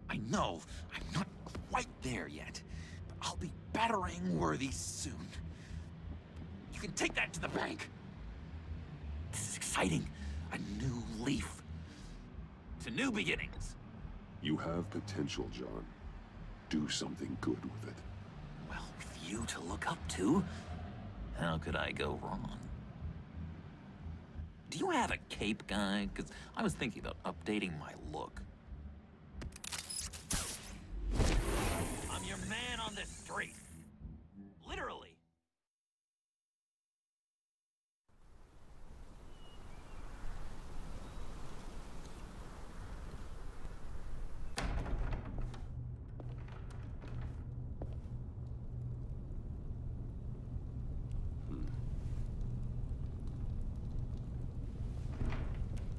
I no, I'm not quite there yet. But I'll be battering worthy soon. You can take that to the bank. This is exciting. A new leaf. To new beginnings. You have potential, John. Do something good with it. Well, with you to look up to, how could I go wrong? Do you have a cape, guy? Because I was thinking about updating my look. I'm your man on this street. Literally.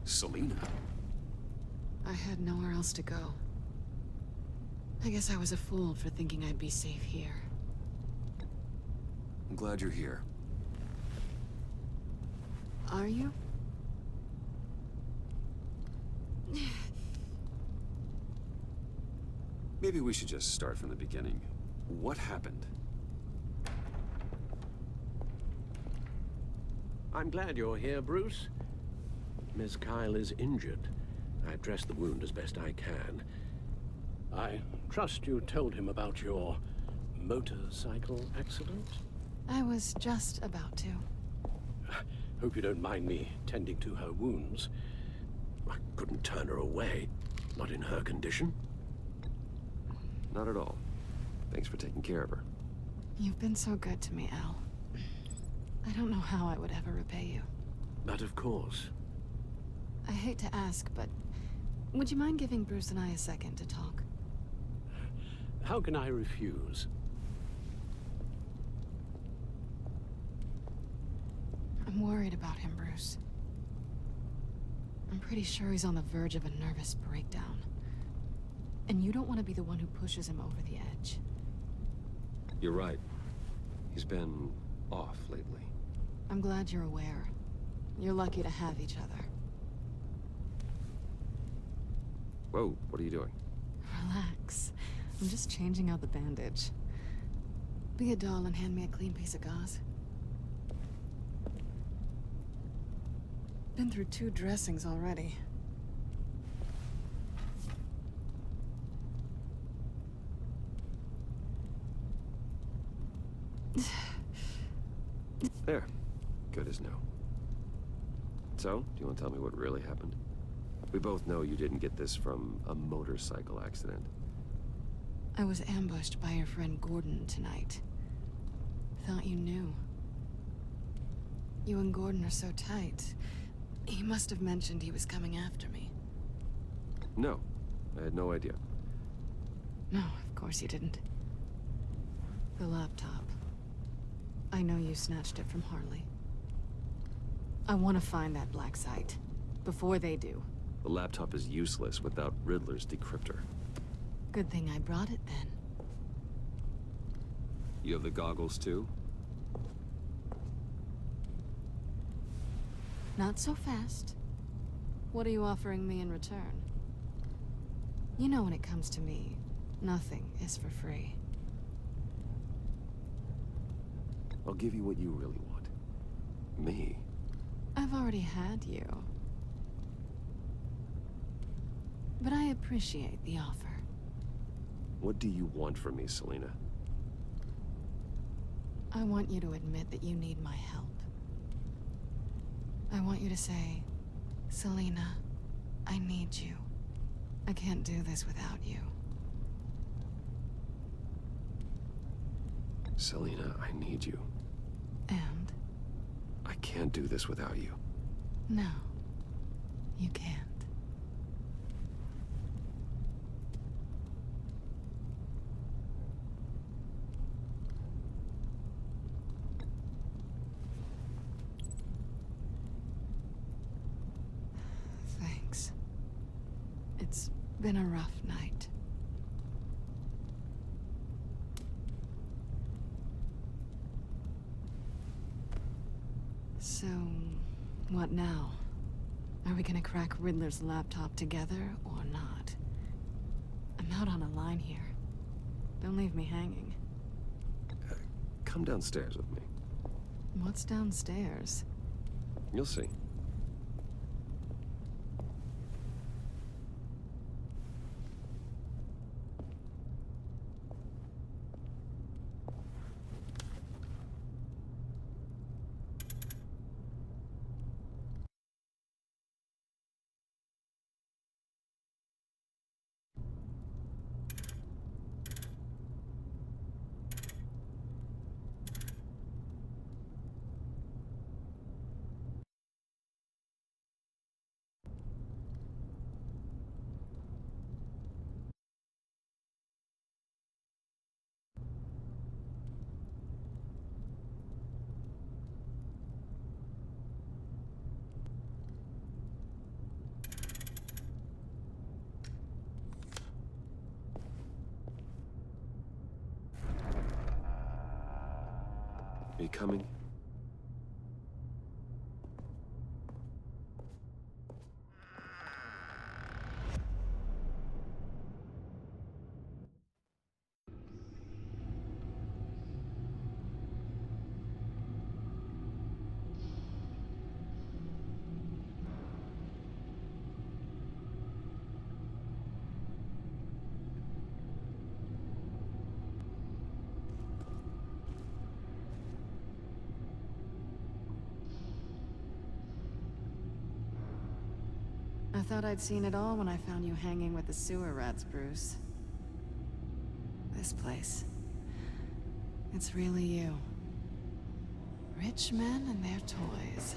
Selina? I had nowhere else to go. I guess I was a fool for thinking I'd be safe here. I'm glad you're here. Are you? Maybe we should just start from the beginning. What happened? I'm glad you're here, Bruce. Miss Kyle is injured. I've dressed the wound as best I can. I trust you told him about your motorcycle accident? I was just about to. Hope you don't mind me tending to her wounds. I couldn't turn her away, not in her condition. Not at all. Thanks for taking care of her. You've been so good to me, Al. I don't know how I would ever repay you. But of course. I hate to ask, but would you mind giving Bruce and I a second to talk? How can I refuse? I'm worried about him, Bruce. I'm pretty sure he's on the verge of a nervous breakdown. And you don't want to be the one who pushes him over the edge. You're right. He's been off lately. I'm glad you're aware. You're lucky to have each other. Whoa, what are you doing? Relax. I'm just changing out the bandage. Be a doll and hand me a clean piece of gauze. Been through 2 dressings already. There. Good as new. So, do you want to tell me what really happened? We both know you didn't get this from a motorcycle accident. I was ambushed by your friend Gordon tonight. Thought you knew. You and Gordon are so tight. He must have mentioned he was coming after me. No, I had no idea. No, of course you didn't. The laptop. I know you snatched it from Harley. I want to find that black site. Before they do. The laptop is useless without Riddler's decryptor. Good thing I brought it then. You have the goggles too? Not so fast. What are you offering me in return? You know when it comes to me, nothing is for free. I'll give you what you really want. Me? I've already had you. But I appreciate the offer. What do you want from me, Selina? I want you to admit that you need my help. I want you to say, Selina, I need you. I can't do this without you. Selina, I need you. And? I can't do this without you. No, you can't. Thanks. It's been a rough night. So, what now? Are we gonna crack Riddler's laptop together or not? I'm out on a fine here. Don't leave me hanging. Come downstairs with me. What's downstairs? You'll see. Are you coming? I thought I'd seen it all when I found you hanging with the sewer rats, Bruce. This place. It's really you. Rich men and their toys.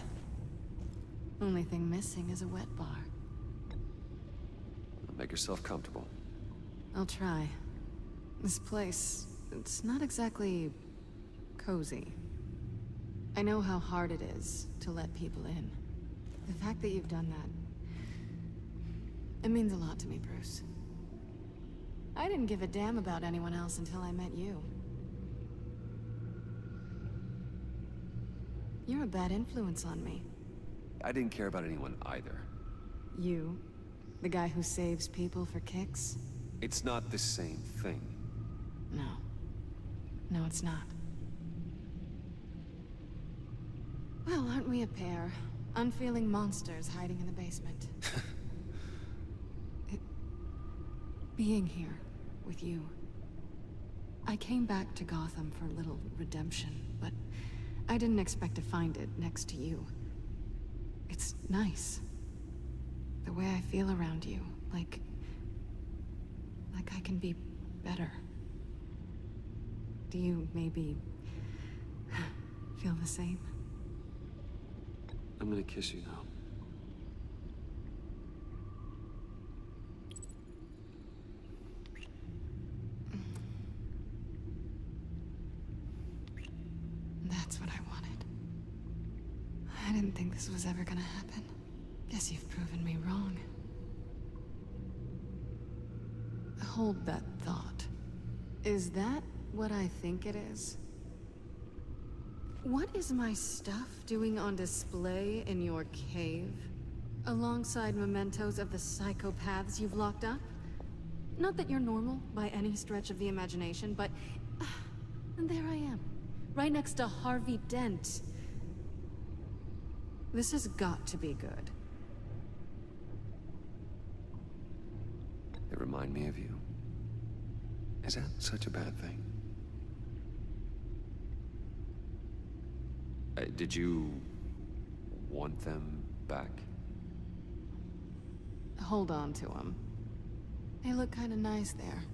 Only thing missing is a wet bar. Make yourself comfortable. I'll try. This place, it's not exactly cozy. I know how hard it is to let people in. The fact that you've done that, it means a lot to me, Bruce. I didn't give a damn about anyone else until I met you. You're a bad influence on me. I didn't care about anyone either. You? The guy who saves people for kicks? It's not the same thing. No. No, it's not. Well, aren't we a pair? Unfeeling monsters hiding in the basement. Being here with you. I came back to Gotham for a little redemption, but I didn't expect to find it next to you. It's nice. The way I feel around you, like I can be better. Do you maybe feel the same? I'm gonna kiss you now. That's what I wanted. I didn't think this was ever gonna happen. Guess you've proven me wrong. Hold that thought. Is that what I think it is? What is my stuff doing on display in your cave? Alongside mementos of the psychopaths you've locked up? Not that you're normal by any stretch of the imagination, but... and there I am. Right next to Harvey Dent. This has got to be good. They remind me of you. Is that such a bad thing? Did you want them back? Hold on to them. They look kind of nice there.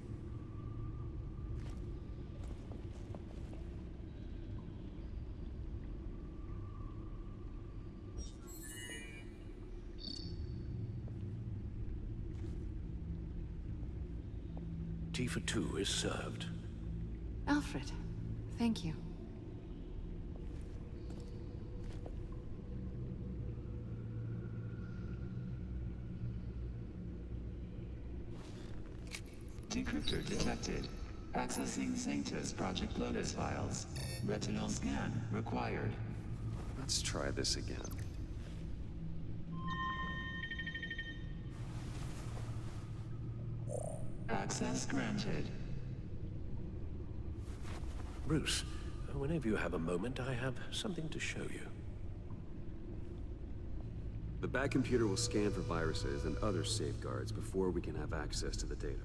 Tea for two is served. Alfred, thank you. Decryptor detected. Accessing Sanctus Project Lotus files. Retinal scan required. Let's try this again. Access granted. Bruce, whenever you have a moment, I have something to show you. The back computer will scan for viruses and other safeguards before we can have access to the data.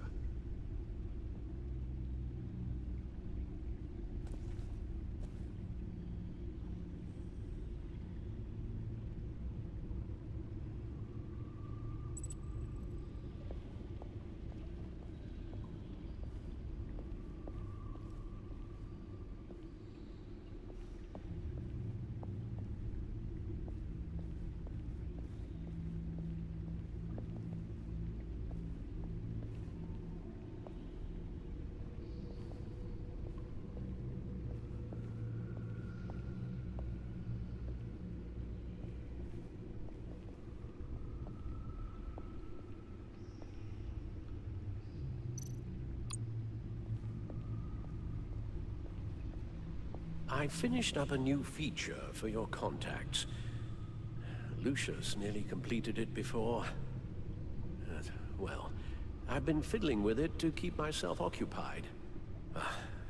I finished up a new feature for your contacts. Lucius nearly completed it before. Well, I've been fiddling with it to keep myself occupied.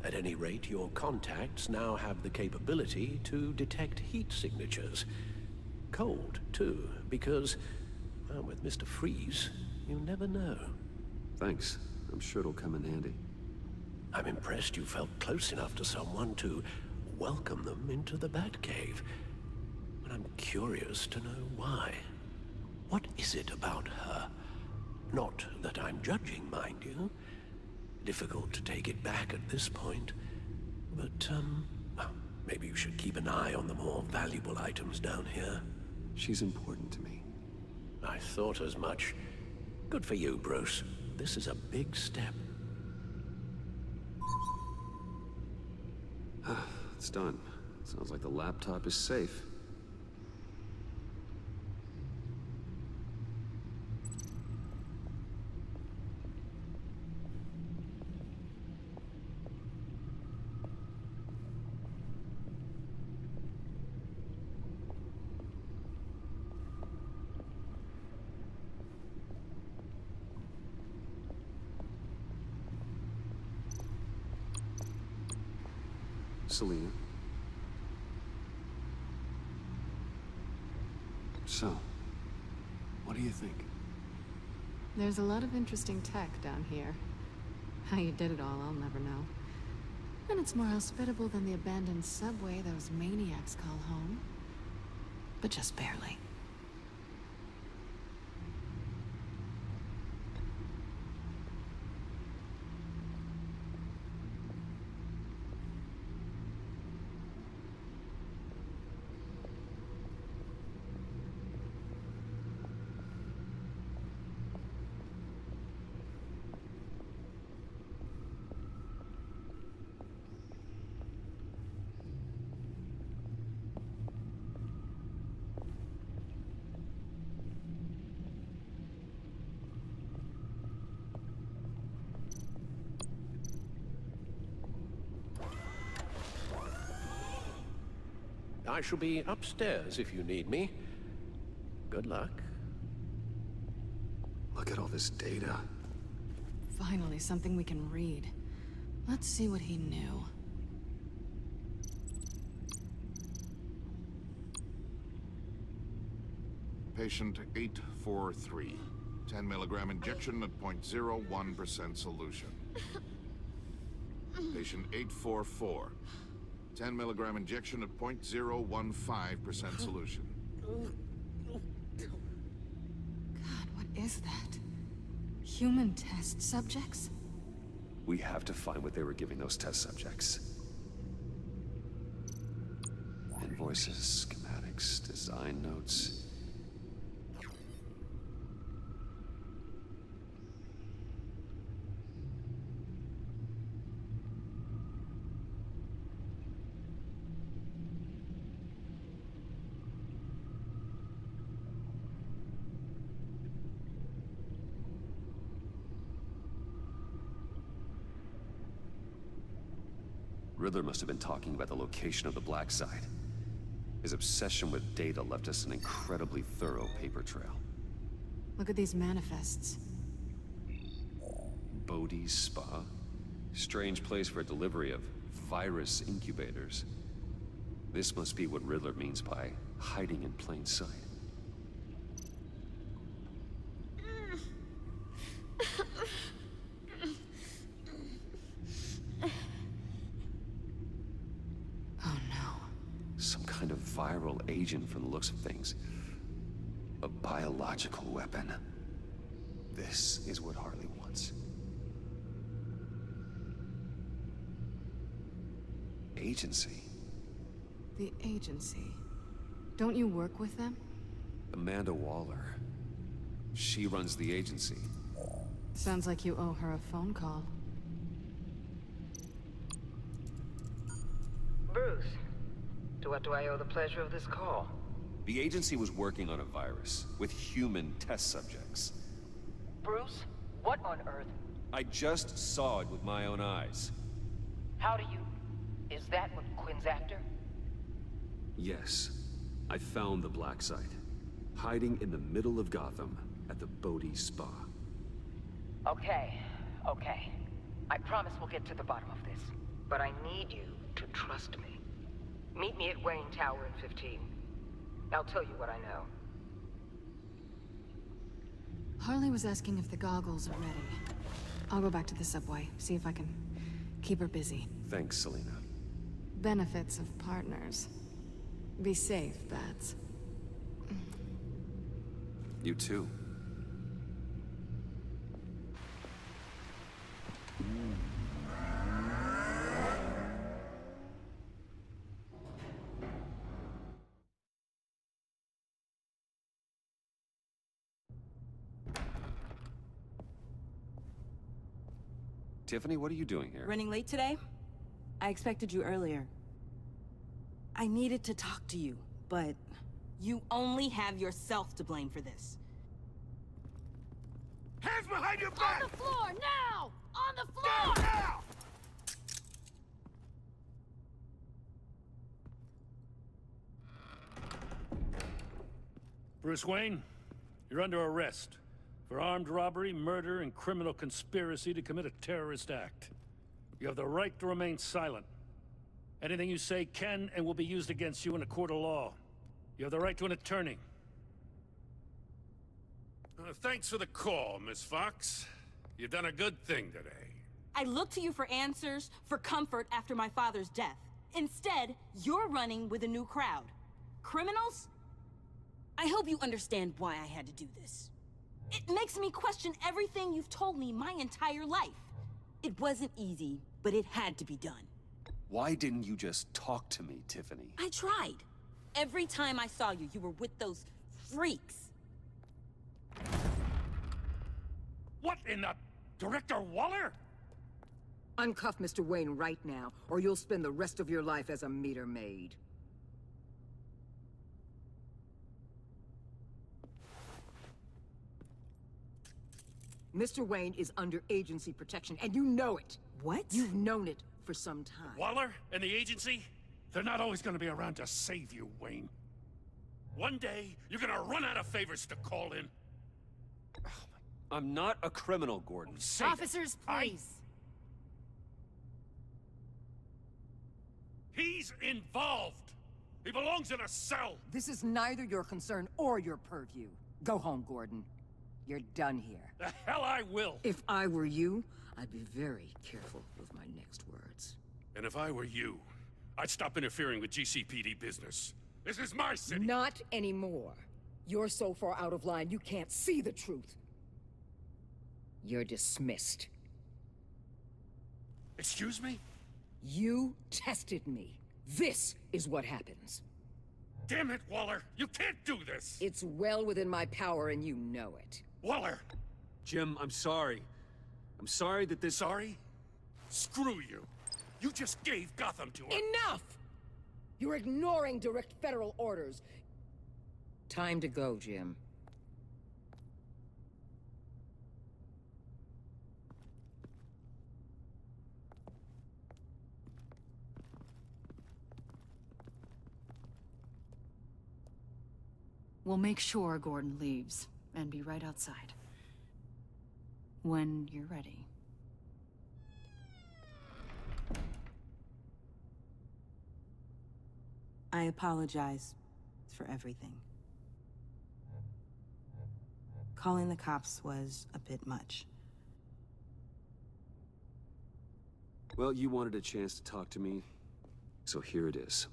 At any rate, your contacts now have the capability to detect heat signatures. Cold, too, because, well, with Mr. Freeze, you never know. Thanks. I'm sure it'll come in handy. I'm impressed you felt close enough to someone to welcome them into the Batcave. But I'm curious to know why. What is it about her? Not that I'm judging, mind you. Difficult to take it back at this point. But, well, maybe you should keep an eye on the more valuable items down here. She's important to me. I thought as much. Good for you, Bruce. This is a big step. It's done. Sounds like the laptop is safe. Selina. So, what do you think? There's a lot of interesting tech down here. How you did it all, I'll never know. And it's more hospitable than the abandoned subway those maniacs call home. But just barely. I shall be upstairs if you need me. Good luck. Look at all this data. Finally, something we can read. Let's see what he knew. Patient 843. 10 milligram injection at 0.01% solution. Patient 844. 10 milligram injection at 0.015% solution. God, what is that? Human test subjects? We have to find what they were giving those test subjects. Invoices, schematics, design notes. Riddler must have been talking about the location of the black site. His obsession with data left us an incredibly thorough paper trail. Look at these manifests. Bodhi's Spa? Strange place for a delivery of virus incubators. This must be what Riddler means by hiding in plain sight. Oh no. Some kind of viral agent from the looks of things. A biological weapon. This is what Harley wants. Agency. The agency. Don't you work with them? Amanda Waller. She runs the agency. Sounds like you owe her a phone call. Bruce, to what do I owe the pleasure of this call? The agency was working on a virus with human test subjects. Bruce, what on earth? I just saw it with my own eyes. How do you... Is that what Quinn's after? Yes. I found the black site. Hiding in the middle of Gotham at the Bodhi Spa. Okay. I promise we'll get to the bottom of this. But I need you to trust me. Meet me at Wayne Tower in 15. I'll tell you what I know. Harley was asking if the goggles are ready. I'll go back to the subway, see if I can keep her busy. Thanks, Selina. Benefits of partners. Be safe, Bats. You too. Tiffany, what are you doing here? Running late today? I expected you earlier. I needed to talk to you, but you only have yourself to blame for this. Hands behind your back! On the floor, now! On the floor! Down now! Bruce Wayne, you're under arrest for armed robbery, murder, and criminal conspiracy to commit a terrorist act. You have the right to remain silent. Anything you say can and will be used against you in a court of law. You have the right to an attorney. Thanks for the call, Miss Fox. You've done a good thing today. I looked to you for answers, for comfort after my father's death. Instead, you're running with a new crowd. Criminals? I hope you understand why I had to do this. It makes me question everything you've told me my entire life. It wasn't easy, but it had to be done. Why didn't you just talk to me, Tiffany? I tried. Every time I saw you, you were with those freaks. What in the... Director Waller? Uncuff Mr. Wayne right now, or you'll spend the rest of your life as a meter maid. Mr. Wayne is under agency protection, and you know it. What? You've known it for some time. Waller and the agency? They're not always gonna be around to save you, Wayne. One day, you're gonna run out of favors to call in. I'm not a criminal, Gordon. Officers, please. He's involved. He belongs in a cell. This is neither your concern or your purview. Go home, Gordon. You're done here. The hell I will. If I were you, I'd be very careful with my next words. And if I were you, I'd stop interfering with GCPD business. This is my city. Not anymore. You're so far out of line, you can't see the truth. You're dismissed. Excuse me? You tested me. This is what happens. Damn it, Waller! You can't do this! It's well within my power and you know it. Waller! Jim, I'm sorry. I'm sorry that this... Sorry? Screw you. You just gave Gotham to her. Enough! You're ignoring direct federal orders. Time to go, Jim. We'll make sure Gordon leaves, and be right outside. When you're ready. I apologize for everything. Calling the cops was a bit much. Well, you wanted a chance to talk to me, so here it is.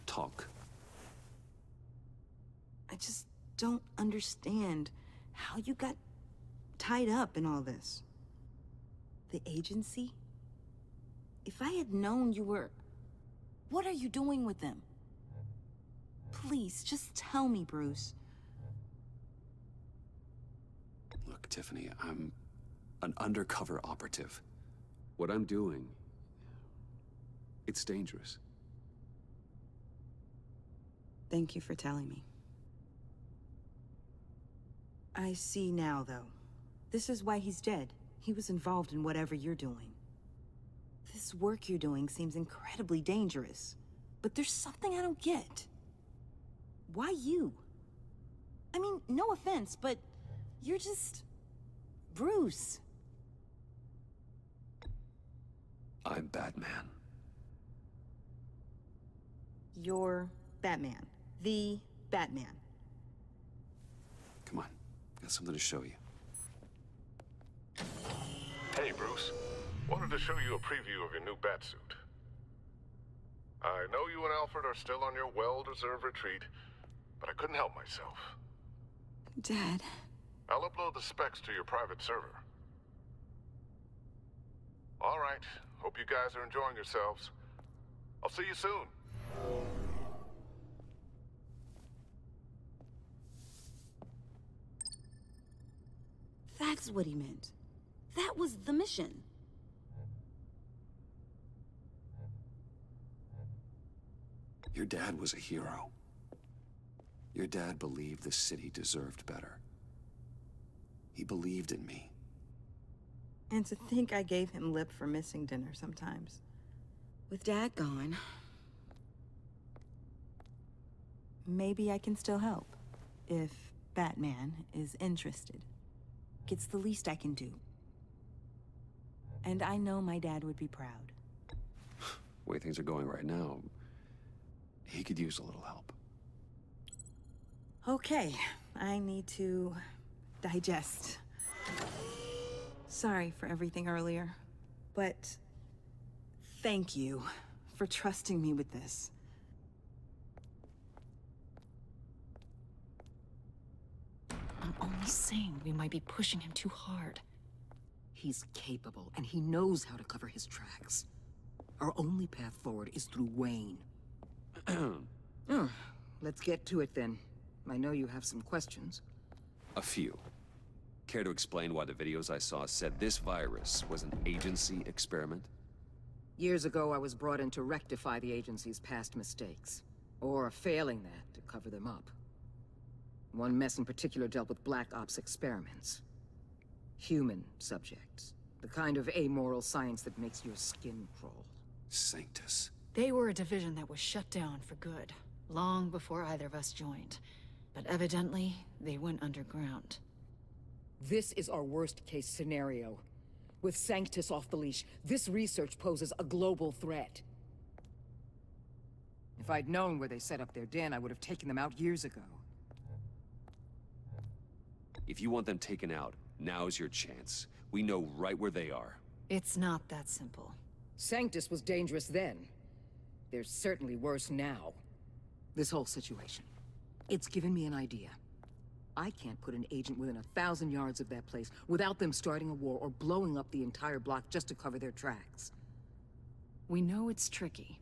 Talk. I just don't understand how you got tied up in all this. The agency? If I had known you were... What are you doing with them? Please, just tell me, Bruce. Look, Tiffany, I'm an undercover operative. What I'm doing, it's dangerous. Thank you for telling me. I see now, though. This is why he's dead. He was involved in whatever you're doing. This work you're doing seems incredibly dangerous. But there's something I don't get. Why you? I mean, no offense, but you're just... Bruce. I'm Batman. You're Batman. The Batman. Come on, got something to show you. Hey, Bruce. Wanted to show you a preview of your new batsuit. I know you and Alfred are still on your well-deserved retreat, but I couldn't help myself. Dad. I'll upload the specs to your private server. All right. Hope you guys are enjoying yourselves. I'll see you soon. That's what he meant. That was the mission. Your dad was a hero. Your dad believed the city deserved better. He believed in me. And to think I gave him lip for missing dinner sometimes. With Dad gone, maybe I can still help. If Batman is interested. It's the least I can do. And I know my dad would be proud. The way things are going right now, he could use a little help. Okay, I need to digest. Sorry for everything earlier, but thank you for trusting me with this. I'm only saying we might be pushing him too hard. He's capable, and he knows how to cover his tracks. Our only path forward is through Wayne. Let's get to it then. I know you have some questions. A few. Care to explain why the videos I saw said this virus was an agency experiment? Years ago, I was brought in to rectify the agency's past mistakes. Or failing that, to cover them up. One mess in particular dealt with Black Ops experiments. Human subjects. The kind of amoral science that makes your skin crawl. Sanctus. They were a division that was shut down for good, long before either of us joined. But evidently, they went underground. This is our worst-case scenario. With Sanctus off the leash, this research poses a global threat. If I'd known where they set up their den, I would have taken them out years ago. If you want them taken out, now's your chance. We know right where they are. It's not that simple. Sanctus was dangerous then. They're certainly worse now. This whole situation, it's given me an idea. I can't put an agent within 1,000 yards of that place without them starting a war or blowing up the entire block just to cover their tracks. We know it's tricky,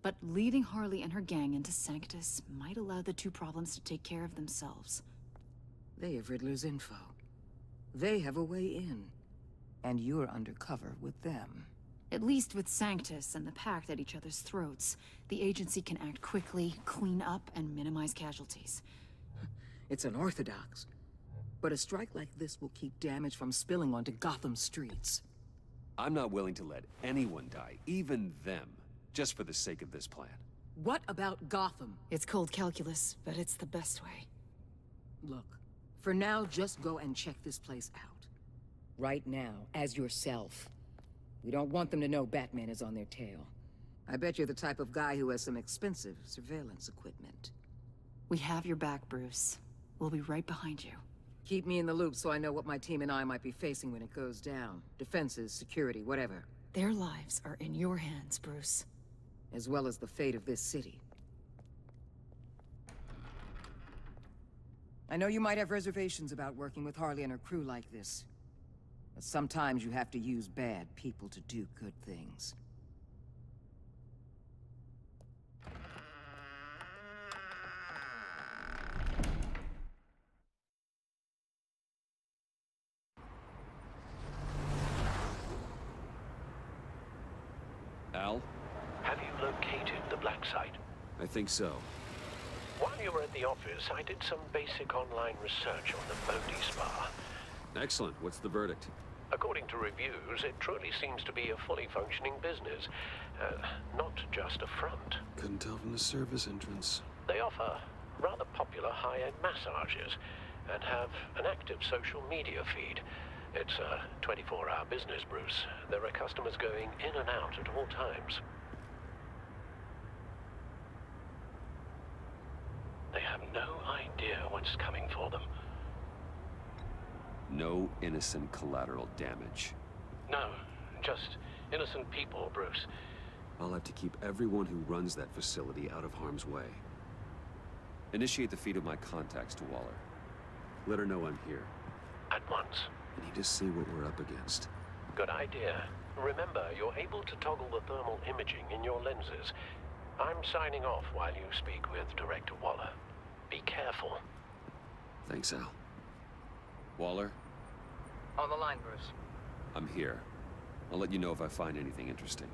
but leading Harley and her gang into Sanctus might allow the two problems to take care of themselves. They have Riddler's info. They have a way in. And you're undercover with them. At least with Sanctus and the Pact at each other's throats, the agency can act quickly, clean up, and minimize casualties. It's unorthodox. But a strike like this will keep damage from spilling onto Gotham streets. I'm not willing to let anyone die, even them, just for the sake of this plan. What about Gotham? It's cold calculus, but it's the best way. Look, for now, just go and check this place out. Right now, as yourself. We don't want them to know Batman is on their tail. I bet you're the type of guy who has some expensive surveillance equipment. We have your back, Bruce. We'll be right behind you. Keep me in the loop so I know what my team and I might be facing when it goes down. Defenses, security, whatever. Their lives are in your hands, Bruce. As well as the fate of this city. I know you might have reservations about working with Harley and her crew like this. But sometimes you have to use bad people to do good things. Al? Have you located the black site? I think so. While you were at the office, I did some basic online research on the Bodhi Spa. Excellent. What's the verdict? According to reviews, it truly seems to be a fully functioning business. Not just a front. Couldn't tell from the service entrance. They offer rather popular high-end massages and have an active social media feed. It's a 24-hour business, Bruce. There are customers going in and out at all times. They have no idea what's coming for them. No innocent collateral damage. No, just innocent people, Bruce. I'll have to keep everyone who runs that facility out of harm's way. Initiate the feed of my contacts to Waller. Let her know I'm here. At once. I need to see what we're up against. Good idea. Remember, you're able to toggle the thermal imaging in your lenses. I'm signing off while you speak with Director Waller. Be careful. Thanks, Al. Waller? On the line, Bruce. I'm here. I'll let you know if I find anything interesting.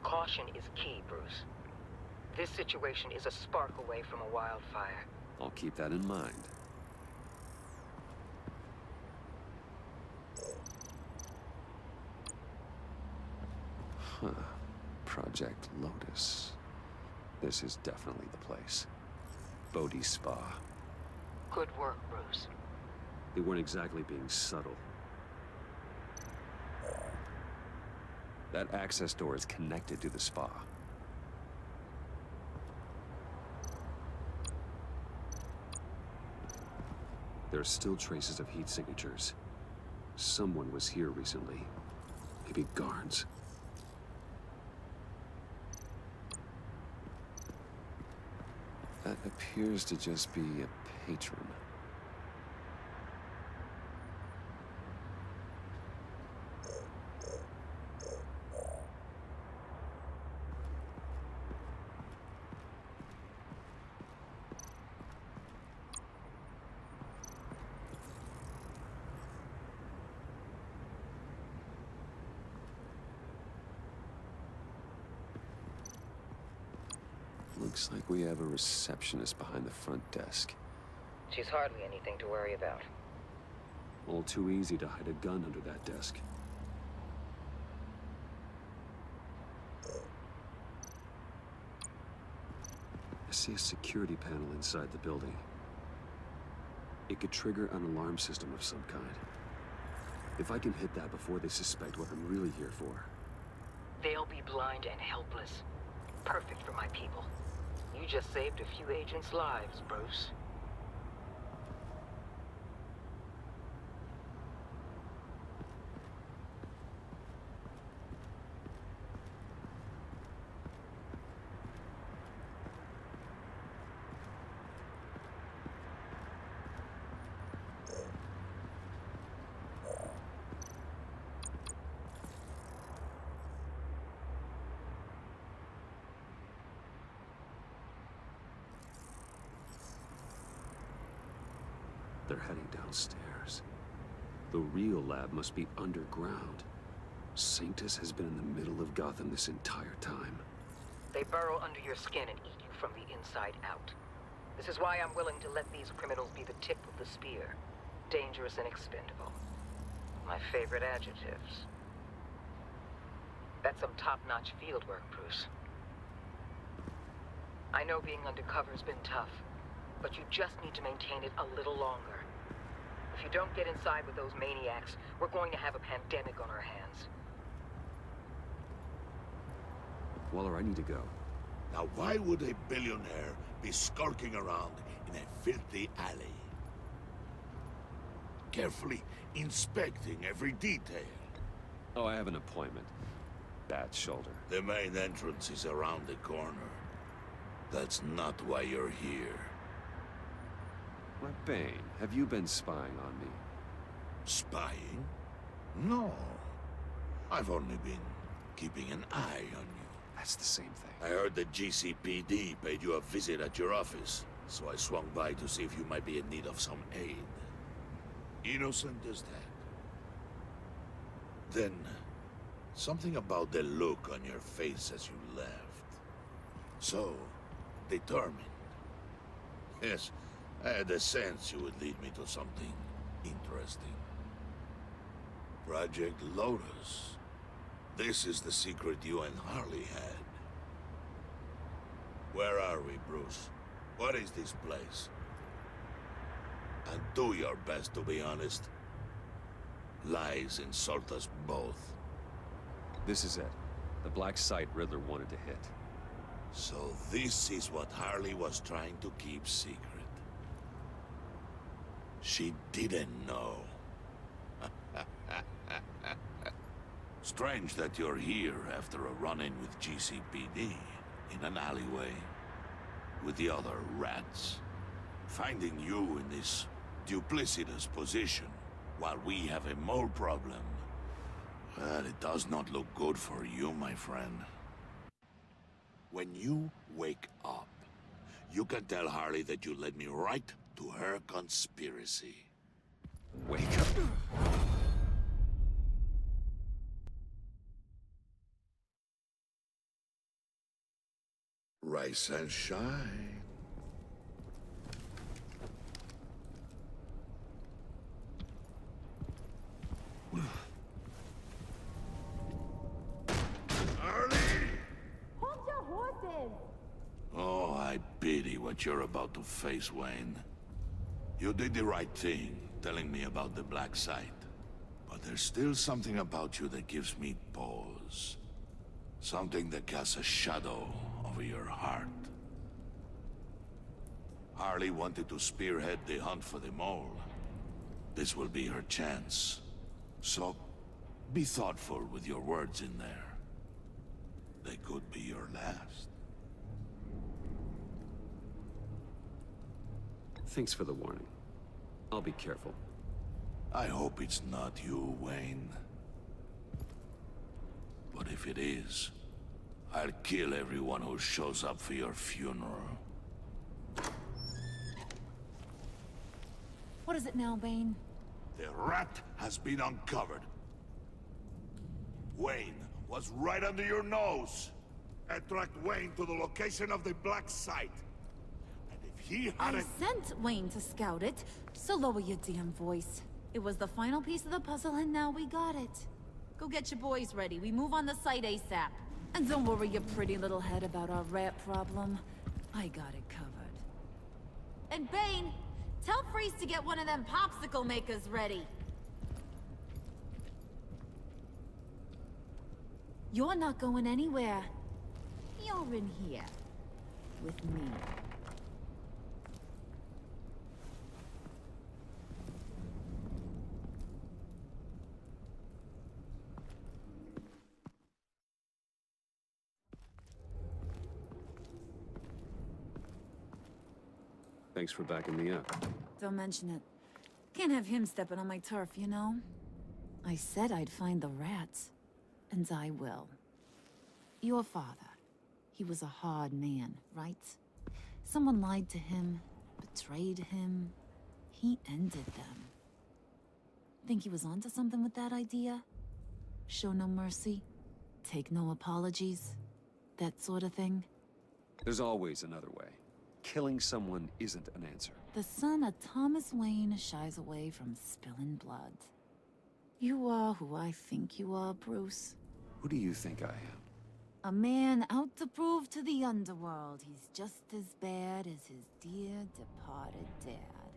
Caution is key, Bruce. This situation is a spark away from a wildfire. I'll keep that in mind. Huh. Project Lotus. This is definitely the place. Bodhi Spa. Good work, Bruce. They weren't exactly being subtle. That access door is connected to the spa. There are still traces of heat signatures. Someone was here recently. Maybe guards. That appears to just be a patron. Looks like we have a receptionist behind the front desk. She's hardly anything to worry about. All too easy to hide a gun under that desk. I see a security panel inside the building. It could trigger an alarm system of some kind. If I can hit that before they suspect what I'm really here for. They'll be blind and helpless. Perfect for my people. You just saved a few agents' lives, Bruce. They're heading downstairs. The real lab must be underground. Sanctus has been in the middle of Gotham this entire time. They burrow under your skin and eat you from the inside out. This is why I'm willing to let these criminals be the tip of the spear. Dangerous and expendable. My favorite adjectives. That's some top-notch field work, Bruce. I know being undercover's been tough, but you just need to maintain it a little longer. If you don't get inside with those maniacs, we're going to have a pandemic on our hands. Waller, I need to go. Now why would a billionaire be skulking around in a filthy alley? Carefully inspecting every detail. Oh, I have an appointment. Bad shoulder. The main entrance is around the corner. That's not why you're here. My Bane, have you been spying on me? Spying? No. I've only been keeping an eye on you. That's the same thing. I heard the GCPD paid you a visit at your office, so I swung by to see if you might be in need of some aid. Innocent as that. Then, something about the look on your face as you left. So, determined. Yes, I had a sense you would lead me to something interesting. Project Lotus. This is the secret you and Harley had. Where are we, Bruce? What is this place? And do your best to be honest. Lies insult us both. This is it. The black site Riddler wanted to hit. So this is what Harley was trying to keep secret. She didn't know. Strange that you're here after a run-in with GCPD in an alleyway with the other rats. Finding you in this duplicitous position while we have a mole problem. Well, it does not look good for you, my friend. When you wake up, you can tell Harley that you led me right to her conspiracy. Wake up. Rise and shine. Harley! Hold your horses! Oh, I pity what you're about to face, Wayne. You did the right thing, telling me about the black site. But there's still something about you that gives me pause. Something that casts a shadow over your heart. Harley wanted to spearhead the hunt for the mole. This will be her chance. So, be thoughtful with your words in there. They could be your last. Thanks for the warning. I'll be careful. I hope it's not you, Wayne. But if it is, I'll kill everyone who shows up for your funeral. What is it now, Bane? The rat has been uncovered. Wayne was right under your nose. I tracked Wayne to the location of the black site. And if he hadn't... I sent Wayne to scout it, so lower your damn voice. It was the final piece of the puzzle, and now we got it. Go get your boys ready. We move on the site ASAP. And don't worry your pretty little head about our rat problem. I got it covered. And Bane, tell Freeze to get one of them popsicle makers ready. You're not going anywhere. You're in here. With me. Thanks for backing me up. Don't mention it. Can't have him stepping on my turf, you know? I said I'd find the rats. And I will. Your father. He was a hard man, right? Someone lied to him, betrayed him. He ended them. Think he was onto something with that idea? Show no mercy? Take no apologies? That sort of thing? There's always another way. Killing someone isn't an answer. The son of Thomas Wayne shies away from spilling blood. You are who I think you are, Bruce. Who do you think I am? A man out to prove to the underworld he's just as bad as his dear departed dad.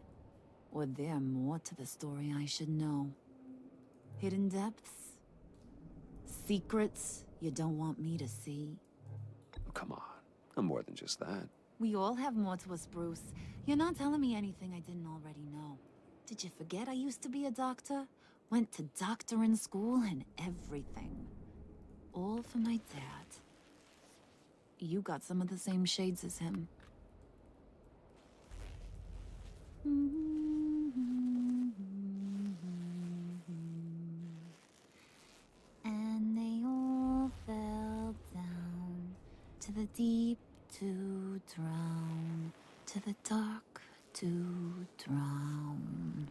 Or there more to the story I should know? Hidden depths? Secrets you don't want me to see? I'm more than just that. We all have more to us, Bruce. You're not telling me anything I didn't already know. Did you forget I used to be a doctor? Went to doctoring school and everything. All for my dad. You got some of the same shades as him. And they all fell down to the deep to drown, to the dark to drown.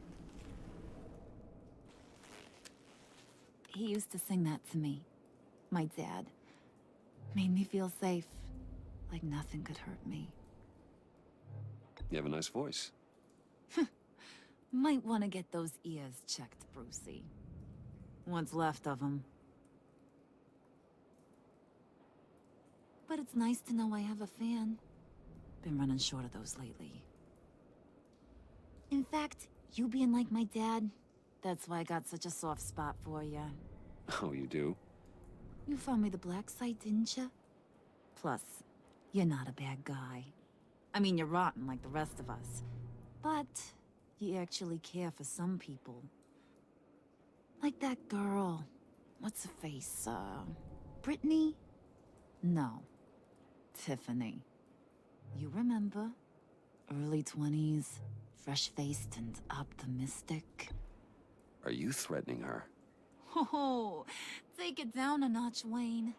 He used to sing that to me. My dad. Made me feel safe. Like nothing could hurt me. You have a nice voice. Might want to get those ears checked, Brucey. What's left of them. But it's nice to know I have a fan. Been running short of those lately. In fact, you being like my dad, that's why I got such a soft spot for you. Oh, you do? You found me the black site, didn't you? Plus, you're not a bad guy. I mean, you're rotten like the rest of us. But you actually care for some people. Like that girl. What's her face? Brittany? No. Tiffany. You remember? Early 20s, fresh-faced and optimistic. Are you threatening her? Oh, take it down a notch, Wayne.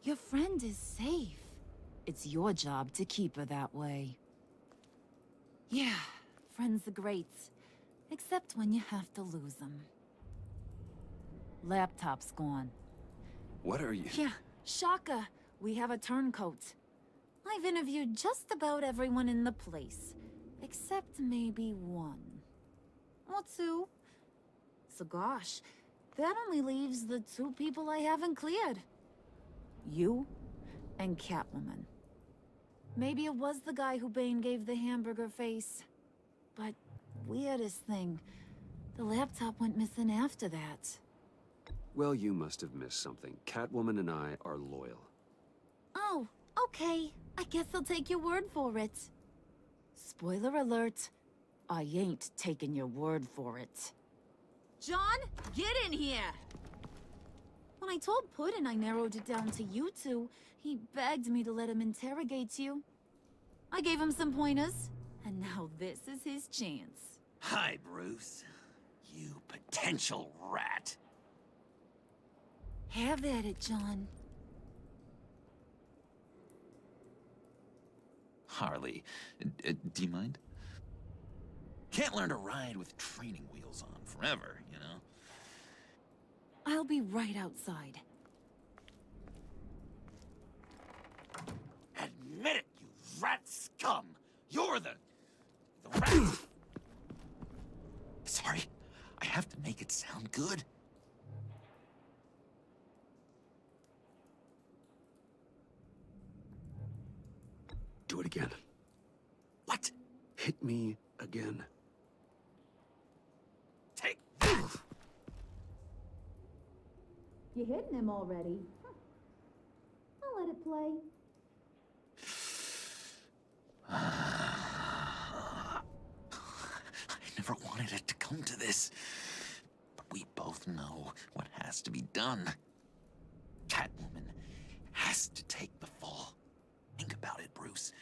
Your friend is safe. It's your job to keep her that way. Yeah, friends are great. Except when you have to lose them. Laptop's gone. What are you... Yeah, shocker. We have a turncoat. I've interviewed just about everyone in the place. Except maybe one. Or two. So gosh, that only leaves the two people I haven't cleared. You and Catwoman. Maybe it was the guy who Bane gave the hamburger face. But weirdest thing, the laptop went missing after that. Well, you must have missed something. Catwoman and I are loyal. Oh, okay. I guess I'll take your word for it. Spoiler alert, I ain't taking your word for it. John, get in here! When I told Puddin' I narrowed it down to you two, he begged me to let him interrogate you. I gave him some pointers, and now this is his chance. Hi, Bruce. You potential rat. Have at it, John. Harley, do you mind? Can't learn to ride with training wheels on forever, you know? I'll be right outside. Admit it, you rat scum! You're the rat! Sorry, I have to make it sound good. Do it again. What? Hit me again. Take that! You hitting him already? I'll let it play. I never wanted it to come to this. But we both know what has to be done. Catwoman has to take the fall. Think about it, Bruce.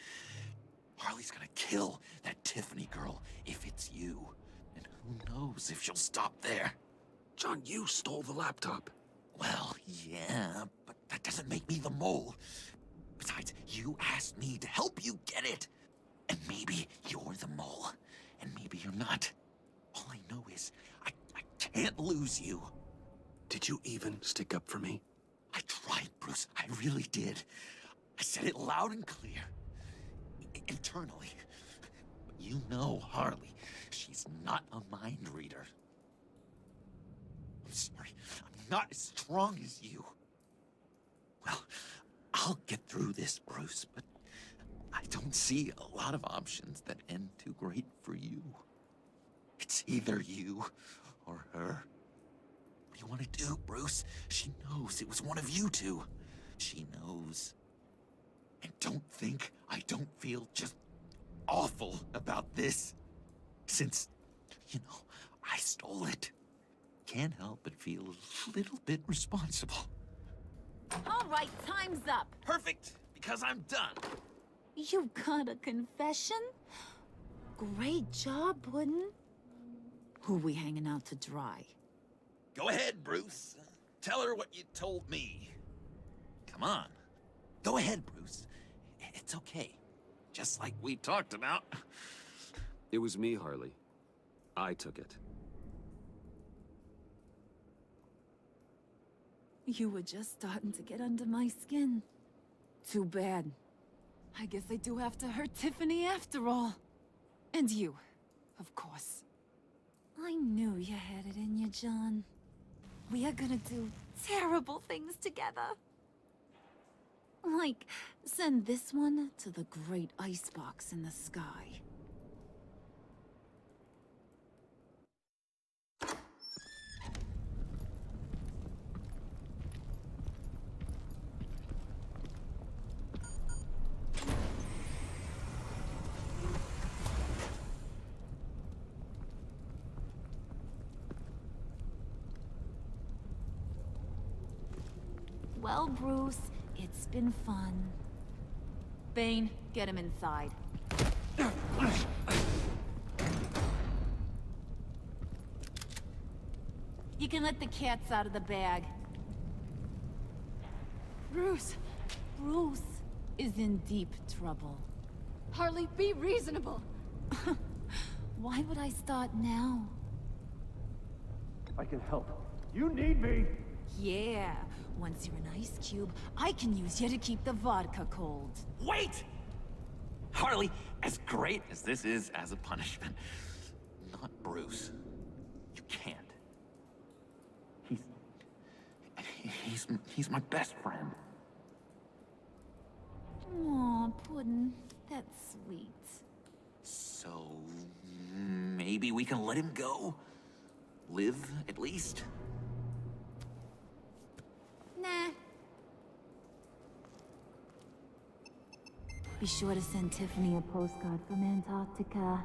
Harley's gonna kill that Tiffany girl if it's you. And who knows if she'll stop there. John, you stole the laptop. Well, yeah, but that doesn't make me the mole. Besides, you asked me to help you get it. And maybe you're the mole, and maybe you're not. All I know is I can't lose you. Did you even stick up for me? I tried, Bruce. I really did. I said it loud and clear. Internally. But you know Harley. She's not a mind reader. I'm sorry. I'm not as strong as you. Well, I'll get through this, Bruce, but I don't see a lot of options that end too great for you. It's either you or her. What do you want to do, Bruce? She knows it was one of you two. She knows. And don't think I don't feel just awful about this. Since, you know, I stole it. Can't help but feel a little bit responsible. All right, time's up. Perfect, because I'm done. You got a confession? Great job, Puddin'. Who we hanging out to dry? Go ahead, Bruce. Tell her what you told me. Come on. Go ahead, Bruce. It's okay. Just like we talked about. It was me, Harley. I took it. You were just starting to get under my skin. Too bad. I guess I do have to hurt Tiffany after all. And you, of course. I knew you had it in you, John. We are gonna do terrible things together. Like, send this one to the great icebox in the sky. Well, Bruce, it's been fun. Bane, get him inside. You can let the cats out of the bag. Bruce! Bruce is in deep trouble. Harley, be reasonable! Why would I start now? I can help. You need me! Yeah, once you're an ice cube, I can use you to keep the vodka cold. Wait! Harley, as great as this is as a punishment, not Bruce. You can't. He's my best friend. Aw, Puddin', that's sweet. So, maybe we can let him go? Live, at least? Nah. Be sure to send Tiffany a postcard from Antarctica.